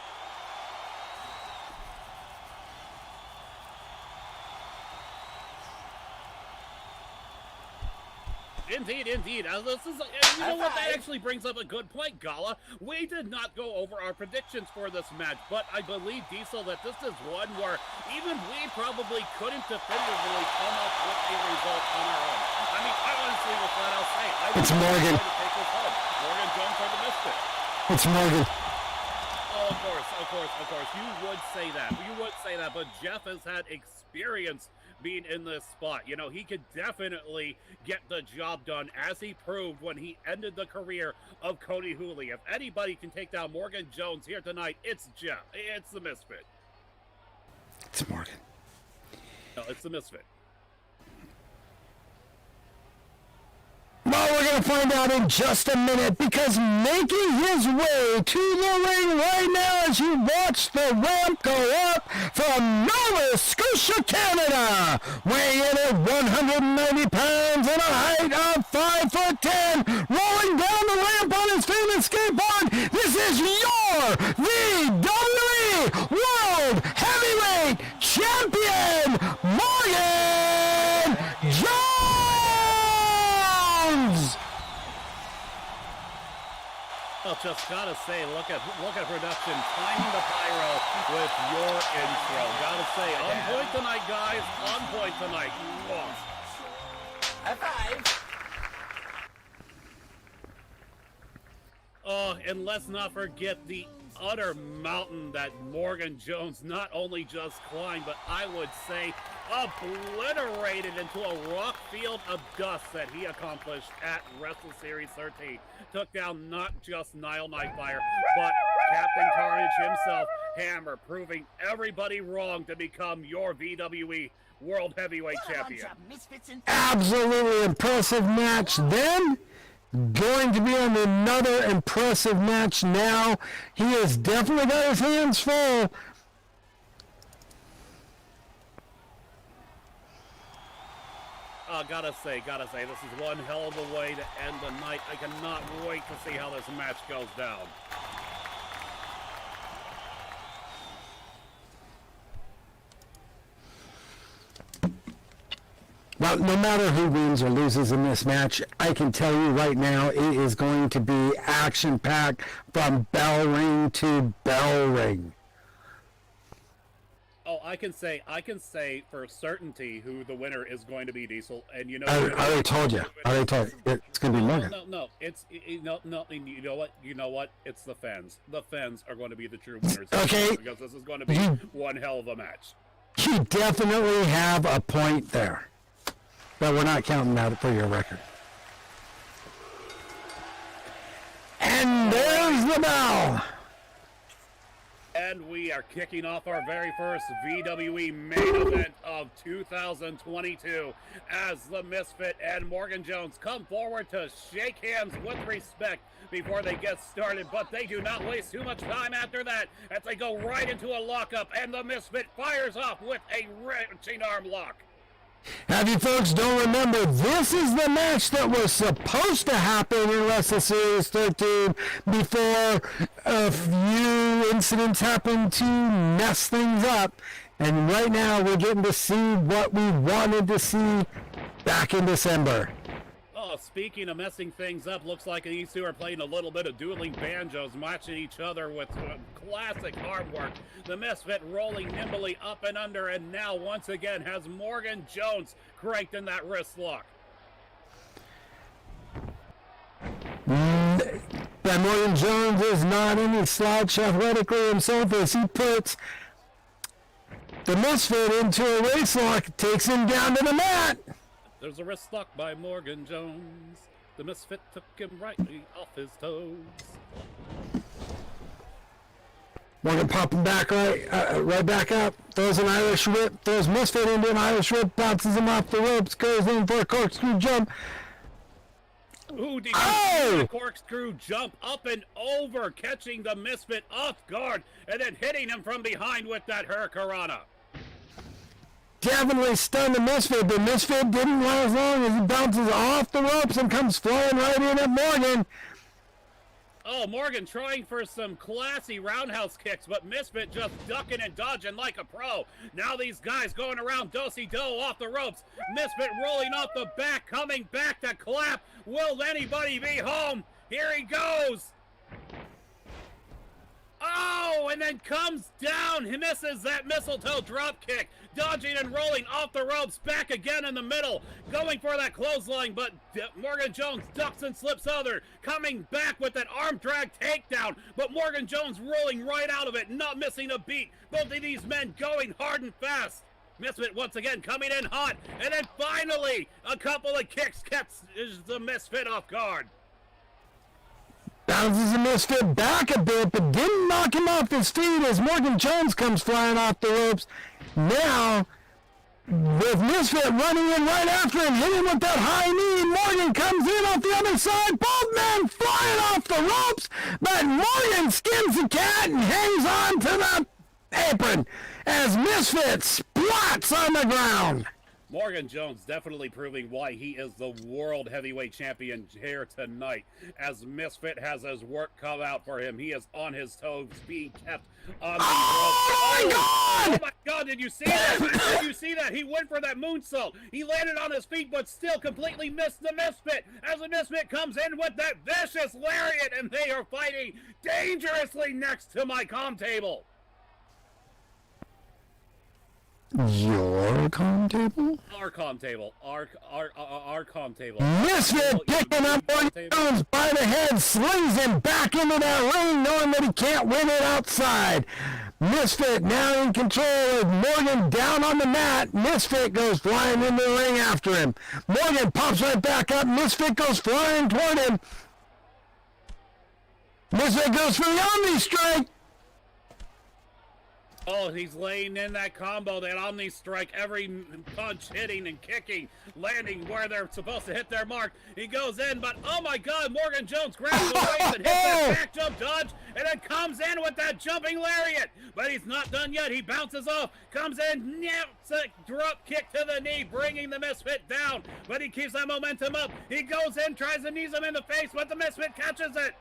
Indeed. This is, you know what, that actually brings up a good point, Gala. We did not go over our predictions for this match, but I believe, Diesel, that this is one where even we probably couldn't definitively come up with a result on our own. I mean, I honestly will flat out say, I It's Morgan. To take this home. Morgan Jones for the Misfit. It's Morgan. Oh, of course. You would say that, but Jeff has had experience being in this spot. You know, he could definitely get the job done, as he proved when he ended the career of Cody Hooley. If anybody can take down Morgan Jones here tonight, it's Jeff. It's the Misfit. It's Morgan. No, it's the Misfit. Well, we're going to find out in just a minute, because making his way to the ring right now as you watch the ramp go up from Nova Scotia, Canada, weighing in at 190 pounds and a height of 5'10", rolling down the ramp on his famous skateboard, this is your VWE World Heavyweight Champion, Morgan Jones! Well, just gotta say, look at production timing the pyro with your intro. Gotta say, on point tonight, guys. On point tonight. High five. Oh, and let's not forget the utter mountain that Morgan Jones not only just climbed, but I would say obliterated into a rock field of dust that he accomplished at Wrestle Series 13. Took down not just Nile Nightfire, but Captain Carnage himself, Hammer, proving everybody wrong to become your VWE World Heavyweight Champion. Absolutely impressive match then, going to be on another impressive match now. He has definitely got his hands full. Gotta say, this is one hell of a way to end the night. I cannot wait to see how this match goes down. Well, no matter who wins or loses in this match, I can tell you right now it is going to be action-packed from bell ring to bell ring. Oh, I can say for certainty who the winner is going to be, Diesel, and you know. I already told you. It's going to be Morgan. No. You know what? It's the Fens. The Fens are going to be the true winners. Okay. Because this is going to be one hell of a match. You definitely have a point there. But we're not counting that for your record. And there's the bell. And we are kicking off our very first VWE main event of 2022 as the Misfit and Morgan Jones come forward to shake hands with respect before they get started, but they do not waste too much time after that as they go right into a lockup, and the Misfit fires off with a wrenching arm lock. Have you folks don't remember, this is the match that was supposed to happen in Wrestle Series 13 before a few incidents happened to mess things up. And right now we're getting to see what we wanted to see back in December. Oh, speaking of messing things up, looks like these two are playing a little bit of dueling banjos, matching each other with classic arm work. The Misfit rolling nimbly up and under, and now once again has Morgan Jones cranked in that wrist lock. That Morgan Jones is not any slouch athletically himself as he puts the Misfit into a waist lock, takes him down to the mat. There's a wrist lock by Morgan Jones. The Misfit took him right off his toes. Morgan popping back right back up. Throws an Irish whip. Throws Misfit into an Irish whip. Bounces him off the ropes. Goes in for a corkscrew jump. Ooh, did you see the corkscrew jump up and over, catching the Misfit off guard, and then hitting him from behind with that Hurricanrana. Definitely stunned the Misfit, but Misfit didn't last long as he bounces off the ropes and comes flying right in at Morgan. Oh, Morgan trying for some classy roundhouse kicks, but Misfit just ducking and dodging like a pro. Now these guys going around do-si-do off the ropes. Misfit rolling off the back, coming back to clap. Will anybody be home? Here he goes. Oh, and then comes down. He misses that mistletoe drop kick. Dodging and rolling off the ropes, back again in the middle. Going for that clothesline, but Morgan Jones ducks and slips under. Coming back with that arm drag takedown, but Morgan Jones rolling right out of it, not missing a beat. Both of these men going hard and fast. Misfit once again coming in hot. And then finally, a couple of kicks kept the Misfit off guard. Bounces the Misfit back a bit, but didn't knock him off his feet as Morgan Jones comes flying off the ropes. Now, with Misfit running in right after him, hitting with that high knee, Morgan comes in off the other side. Both men flying off the ropes, but Morgan skins the cat and hangs on to the apron as Misfit splats on the ground. Morgan Jones definitely proving why he is the World Heavyweight Champion here tonight. As Misfit has his work cut out for him. He is on his toes, being kept on the ropes. Oh my God! Oh my God, did you see that? Did you see that? He went for that moonsault. He landed on his feet, but still completely missed the Misfit. As the Misfit comes in with that vicious lariat, and they are fighting dangerously next to my comm table. Your comm table? Our comm table. Our comm table. Misfit picking up Morgan Jones by the head, slings him back into that ring, knowing that he can't win it outside. Misfit now in control with Morgan down on the mat. Misfit goes flying into the ring after him. Morgan pops right back up. Misfit goes flying toward him. Misfit goes for the Omni Strike. Oh, he's laying in that combo, that Omni Strike, every punch hitting and kicking, landing where they're supposed to hit their mark. He goes in, but oh my God, Morgan Jones grabs the waist and hits that back jump dodge, and then comes in with that jumping lariat. But he's not done yet. He bounces off, comes in, naps a drop kick to the knee, bringing the Misfit down. But he keeps that momentum up. He goes in, tries to knees him in the face, but the Misfit catches it.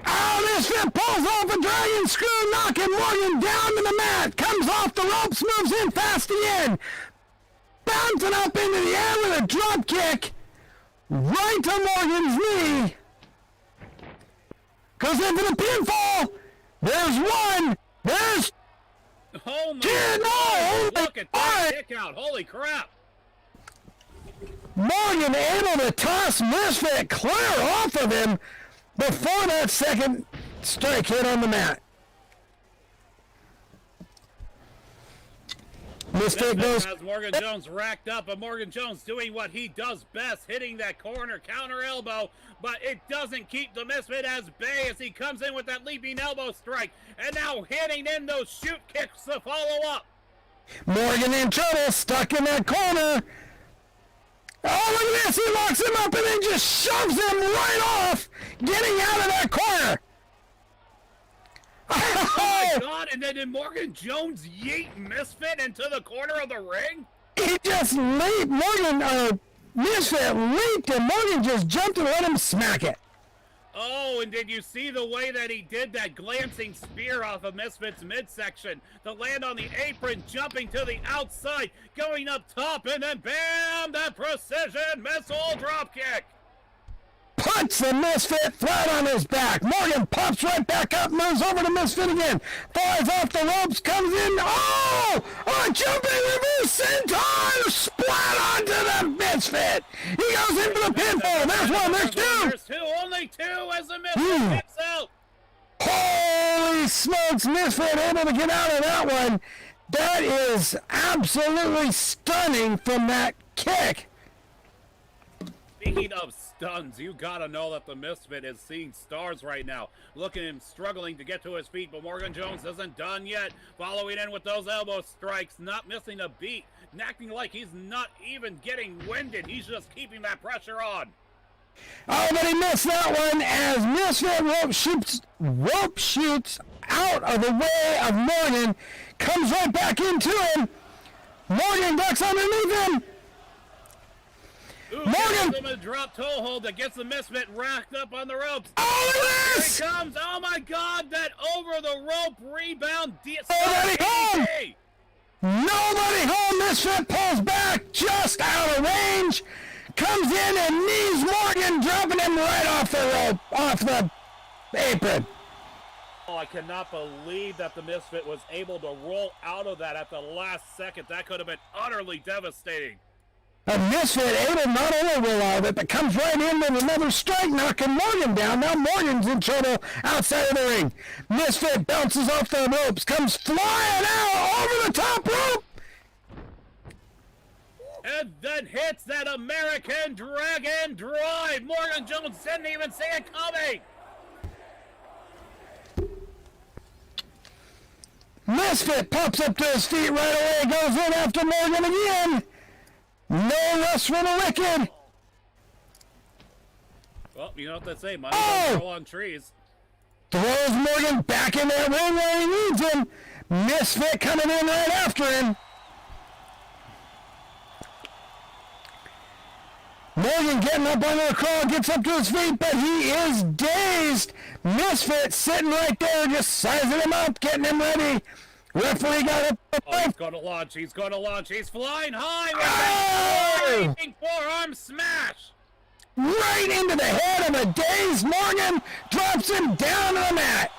Oh, Misfit pulls off a dragon screw, knocking Morgan down to the mat. Comes off the ropes, moves in past the end. Bouncing up into the air with a drop kick. Right to Morgan's knee. Goes into the pinfall. There's one. There's Oh my two. God, No, look at that kick out. Holy crap. Morgan able to toss Misfit clear off of him before that second strike hit on the mat. Misfit goes. Has Morgan Jones racked up, and Morgan Jones doing what he does best, hitting that corner counter elbow, but it doesn't keep the Misfit as bay as he comes in with that leaping elbow strike, and now hitting in those shoot kicks to follow up. Morgan in trouble, stuck in that corner. Oh, look at this. He locks him up and then just shoves him right off, getting out of that corner. Oh my God, and then did Morgan Jones yeet Misfit into the corner of the ring? He just leaped. Misfit leaped and Morgan just jumped and let him smack it. Oh, and did you see the way that he did that glancing spear off of Misfit's midsection to land on the apron, jumping to the outside, going up top, and then bam, that precision missile dropkick. Puts the Misfit flat on his back. Morgan pops right back up, moves over to Misfit again. Flies off the ropes, comes in. Oh! A jumping reverse centaur! Splat onto the Misfit! He goes into the pinfall. There's one, there's two! There's two, only two as the Misfit kicks out. Holy smokes, Misfit able to get out of that one. That is absolutely stunning from that kick. Speaking of stuns, you gotta know that the Misfit is seeing stars right now. Look at him struggling to get to his feet, but Morgan Jones isn't done yet. Following in with those elbow strikes, not missing a beat, and acting like he's not even getting winded. He's just keeping that pressure on. Oh, but he missed that one as Misfit rope shoots out of the way of Morgan, comes right back into him. Morgan ducks underneath him. Ooh, Morgan! gives him a drop toe hold that gets the Misfit racked up on the ropes. Oh, look at Here this! he comes. Oh my God, that over the rope rebound. Nobody home! DDT. Nobody home. Misfit pulls back just out of range. Comes in and knees Morgan, dropping him right off the rope, off the apron. Oh, I cannot believe that the Misfit was able to roll out of that at the last second. That could have been utterly devastating. A Misfit able not only roll out of it, but comes right in with another strike, knocking Morgan down. Now Morgan's in trouble outside of the ring. Misfit bounces off the ropes, comes flying out over the top rope. And then hits that American Dragon Drive. Morgan Jones didn't even see it coming. Misfit pops up to his feet right away, goes in after Morgan again. No rest for the wicked. Well, you know what they say, money Oh! don't grow on trees. Throws Morgan back in that ring where he needs him. Misfit coming in right after him. Morgan getting up under the crowd, gets up to his feet, but he is dazed. Misfit sitting right there, just sizing him up, getting him ready. Referee got up. Oh, he's going to launch. He's going to launch. He's flying high with Oh! that forearm smash. Right into the head of a dazed Morgan, drops him down to the mat.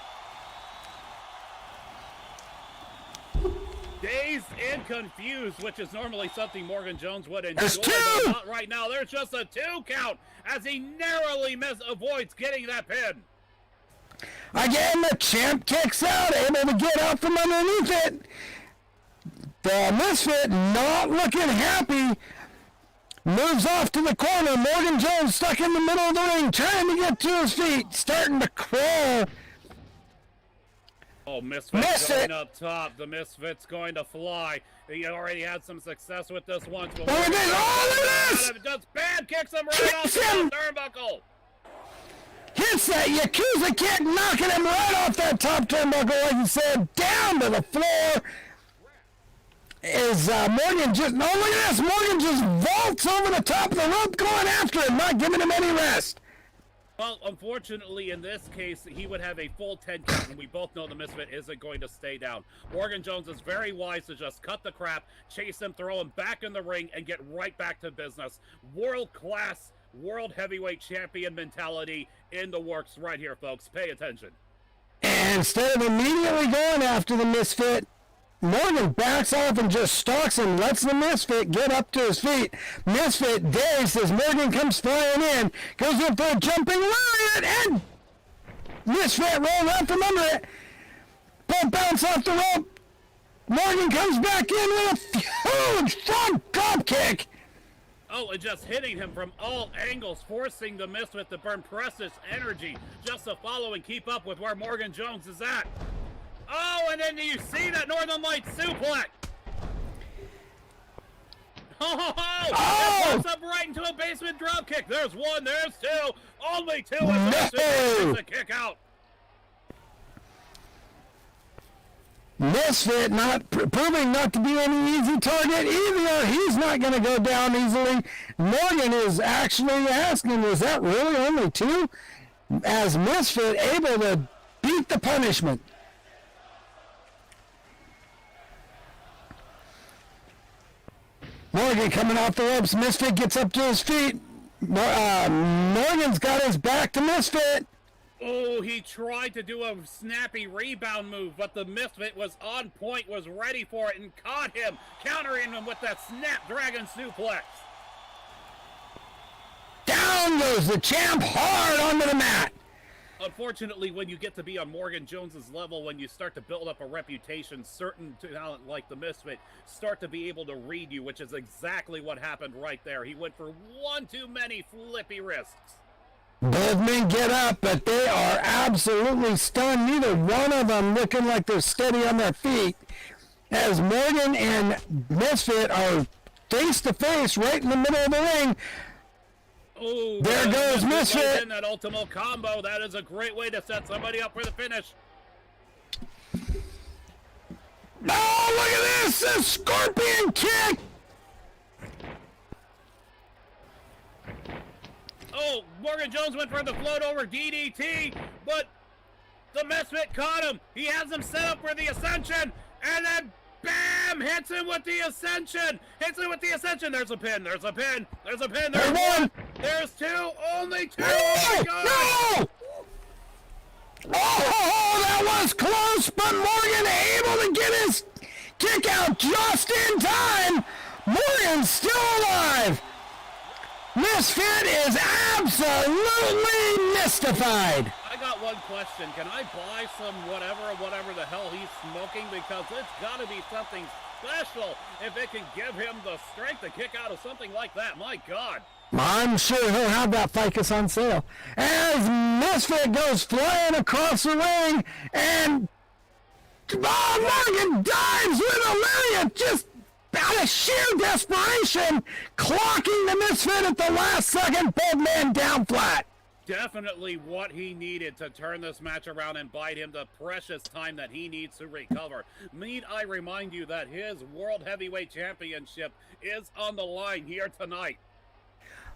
Dazed and confused, which is normally something Morgan Jones would enjoy, There's two! but not right now. There's just a 2 count as he narrowly avoids getting that pin. Again, the champ kicks out, able to get out from underneath it. The Misfit not looking happy. Moves off to the corner. Morgan Jones stuck in the middle of the ring, trying to get to his feet, starting to crawl. Oh, Misfit's going up top. The Misfit's going to fly. He already had some success with this once. But look at this! Oh, look at this! Just bam, kicks him right off the turnbuckle. Hits that Yakuza kick, knocking him right off that top turnbuckle, like you said, down to the floor. Is Morgan just... No, look at this! Morgan just vaults over the top of the rope, going after him, not giving him any rest. Well, unfortunately, in this case, he would have a full 10 count, and we both know the Misfit isn't going to stay down. Morgan Jones is very wise to just cut the crap, chase him, throw him back in the ring, and get right back to business. World-class, world heavyweight champion mentality in the works right here, folks. Pay attention. And instead of immediately going after the Misfit, Morgan backs off and just stalks him, lets the Misfit get up to his feet. Misfit dazed as Morgan comes flying in, goes in for a jumping lariat, and Misfit rolls out from under it. Both bounce off the rope. Morgan comes back in with a huge front drop kick. Oh, and just hitting him from all angles, forcing the Misfit to burn precious energy just to follow and keep up with where Morgan Jones is at. Oh, and then do you see that Northern Lights suplex? Oh! It pops up right into a basement dropkick. There's one, there's two. Only two. And the kick out. Misfit proving not to be any easy target either. He's not going to go down easily. Morgan is actually asking, was that really only two? As Misfit able to beat the punishment. Morgan coming off the ropes. Misfit gets up to his feet. Morgan's got his back to Misfit. Oh, he tried to do a snappy rebound move, but the Misfit was on point, was ready for it, and caught him, countering him with that Snapdragon suplex. Down goes the champ hard onto the mat. Unfortunately, when you get to be on Morgan Jones's level, when you start to build up a reputation, certain talent like the Misfit start to be able to read you, which is exactly what happened right there. He went for one too many flippy wrists. Both men get up, but they are absolutely stunned. Neither one of them looking like they're steady on their feet. As Morgan and Misfit are face to face right in the middle of the ring. Oh, there goes Misfit. In that Ultimo combo. That is a great way to set somebody up for the finish. Oh, look at this! A scorpion kick! Oh, Morgan Jones went for the float over DDT, but the Misfit caught him. He has him set up for the Ascension, and then bam! Hits him with the Ascension. Hits him with the Ascension. There's a pin. There's a pin. There's a pin. There's one. There's two. Only two. Oh my God! No! Oh, that was close, but Morgan able to get his kick out just in time. Morgan's still alive. Misfit is absolutely mystified. I got one question. Can I buy some whatever the hell he's smoking? Because it's got to be something special if it can give him the strength to kick out of something like that. My God. I'm sure he'll have that ficus on sale. As Misfit goes flying across the ring, and Morgan dives with a lariat, just out of sheer desperation, clocking the Misfit at the last second, both men down flat. Definitely what he needed to turn this match around and buy him the precious time that he needs to recover. Need I remind you that his World Heavyweight Championship is on the line here tonight.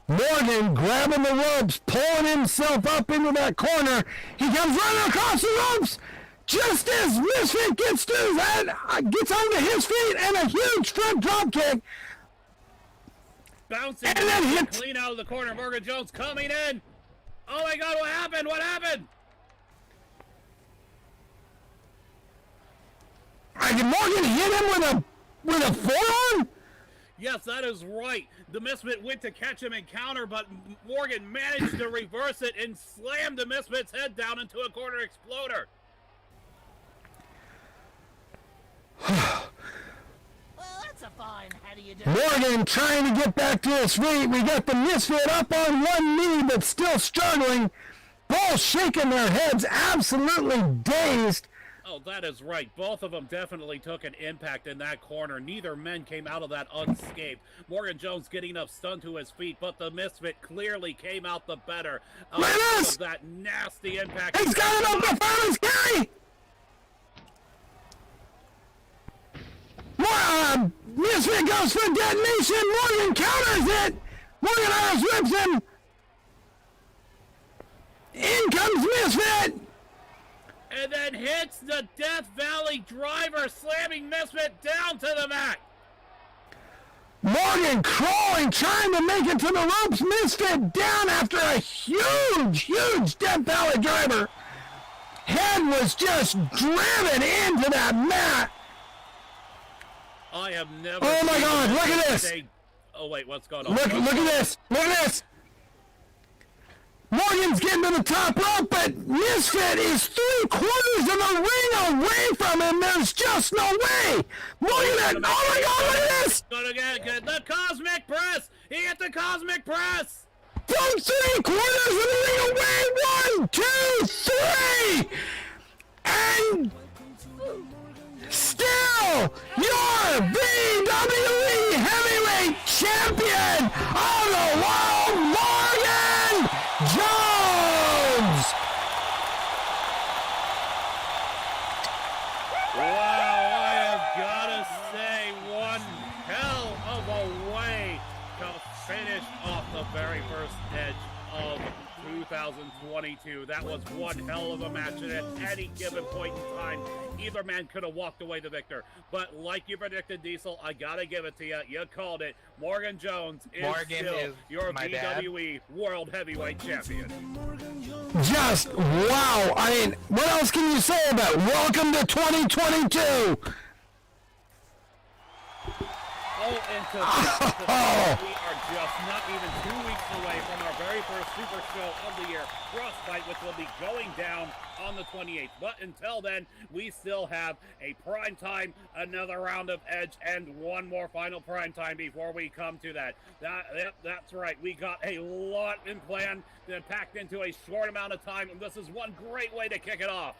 Morgan grabbing the ropes, pulling himself up into that corner. He comes running across the ropes. Just as Misfit gets to his head, gets onto his feet, and a huge front drop kick. Bouncing and then hits clean out of the corner. Morgan Jones coming in. Oh my God, what happened? What happened? Did Morgan hit him with a forearm? Yes, that is right. The Misfit went to catch him and counter, but Morgan managed to reverse it and slammed the Misfit's head down into a corner exploder. Well, that's a Morgan trying to get back to his feet. We got the Misfit up on one knee, but still struggling. Both shaking their heads, absolutely dazed. Oh, that is right. Both of them definitely took an impact in that corner. Neither men came out of that unscathed. Morgan Jones getting up stunned to his feet, but the Misfit clearly came out the better of that nasty impact. He's got it on the performance carry! Misfit goes for detonation. Morgan counters it. Morgan Irish rips him. In comes Misfit. And then hits the Death Valley driver, slamming Misfit down to the mat. Morgan crawling, trying to make it to the ropes. Misfit down after a huge Death Valley driver. Head was just driven into that mat. I have never. Oh my God! Look at this. Oh wait, what's going on? Look at this! Look at this! Morgan's getting to the top rope, but Misfit is 3/4 of the ring away from him. There's just no way. Morgan, oh my God! Look at this! Gonna get the Cosmic Press. He hit the Cosmic Press. From 3/4 of the ring away. 1, 2, 3, and. Still, your VWE Heavyweight Champion of the world, Morgan Jones! Wow, I have gotta say, one hell of a way to finish off the very first edge of 2022. That was one hell of a match, and at any given point in time, either man could have walked away the victor. But like you predicted, Diesel, I gotta give it to you. You called it. Morgan Jones is still your VWE World Heavyweight Champion. Just wow. I mean, what else can you say about it? Welcome to 2022. We are just not even 2 weeks away from our very first Super Show of the year, Frostbite, which will be going down on the 28th. But until then, we still have a prime time, another round of Edge, and one more final prime time before we come to that. That's right. We got a lot in plan packed into a short amount of time, and this is one great way to kick it off.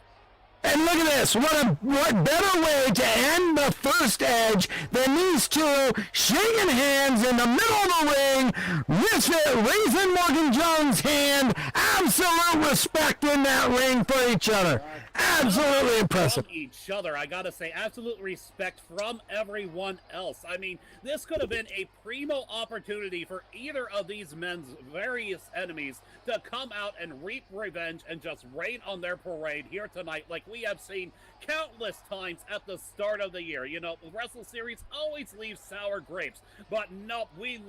And look at this, what better way to end the first Edge than these two shaking hands in the middle of the ring, Misfit raising Morgan Jones' hand, absolute respect in that ring for each other. Absolutely impressive. From each other, I gotta say, absolute respect from everyone else. I mean, this could have been a primo opportunity for either of these men's various enemies to come out and reap revenge and just rain on their parade here tonight, like we have seen countless times at the start of the year. You know, the Wrestle Series always leaves sour grapes, but nope, they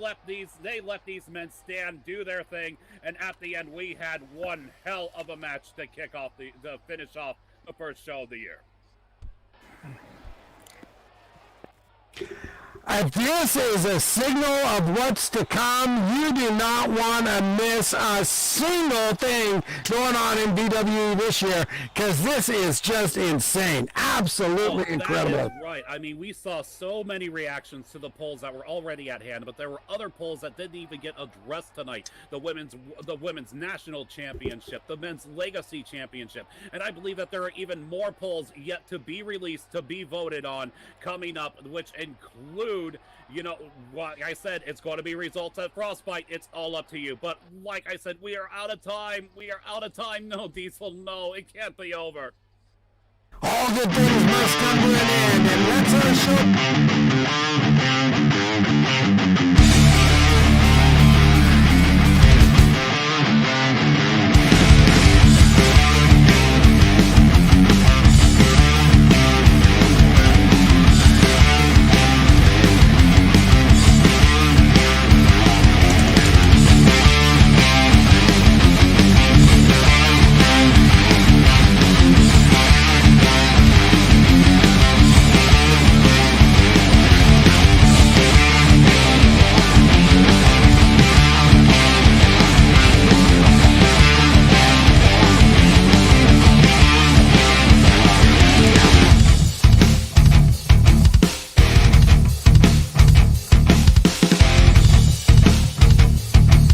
let these men stand, do their thing, and at the end we had one hell of a match to kick off to finish off the first show of the year. If this is a signal of what's to come, you do not want to miss a single thing going on in VWE this year, because this is just insane. Absolutely incredible. That is right. I mean, we saw so many reactions to the polls that were already at hand, but there were other polls that didn't even get addressed tonight. The women's national championship, the men's legacy championship, and I believe that there are even more polls yet to be released, to be voted on coming up, which include, you know, like I said, it's going to be results at Frostbite. It's all up to you. But like I said, we are out of time. We are out of time. No, Diesel, no, it can't be over. All good things must come to an end, and let's our show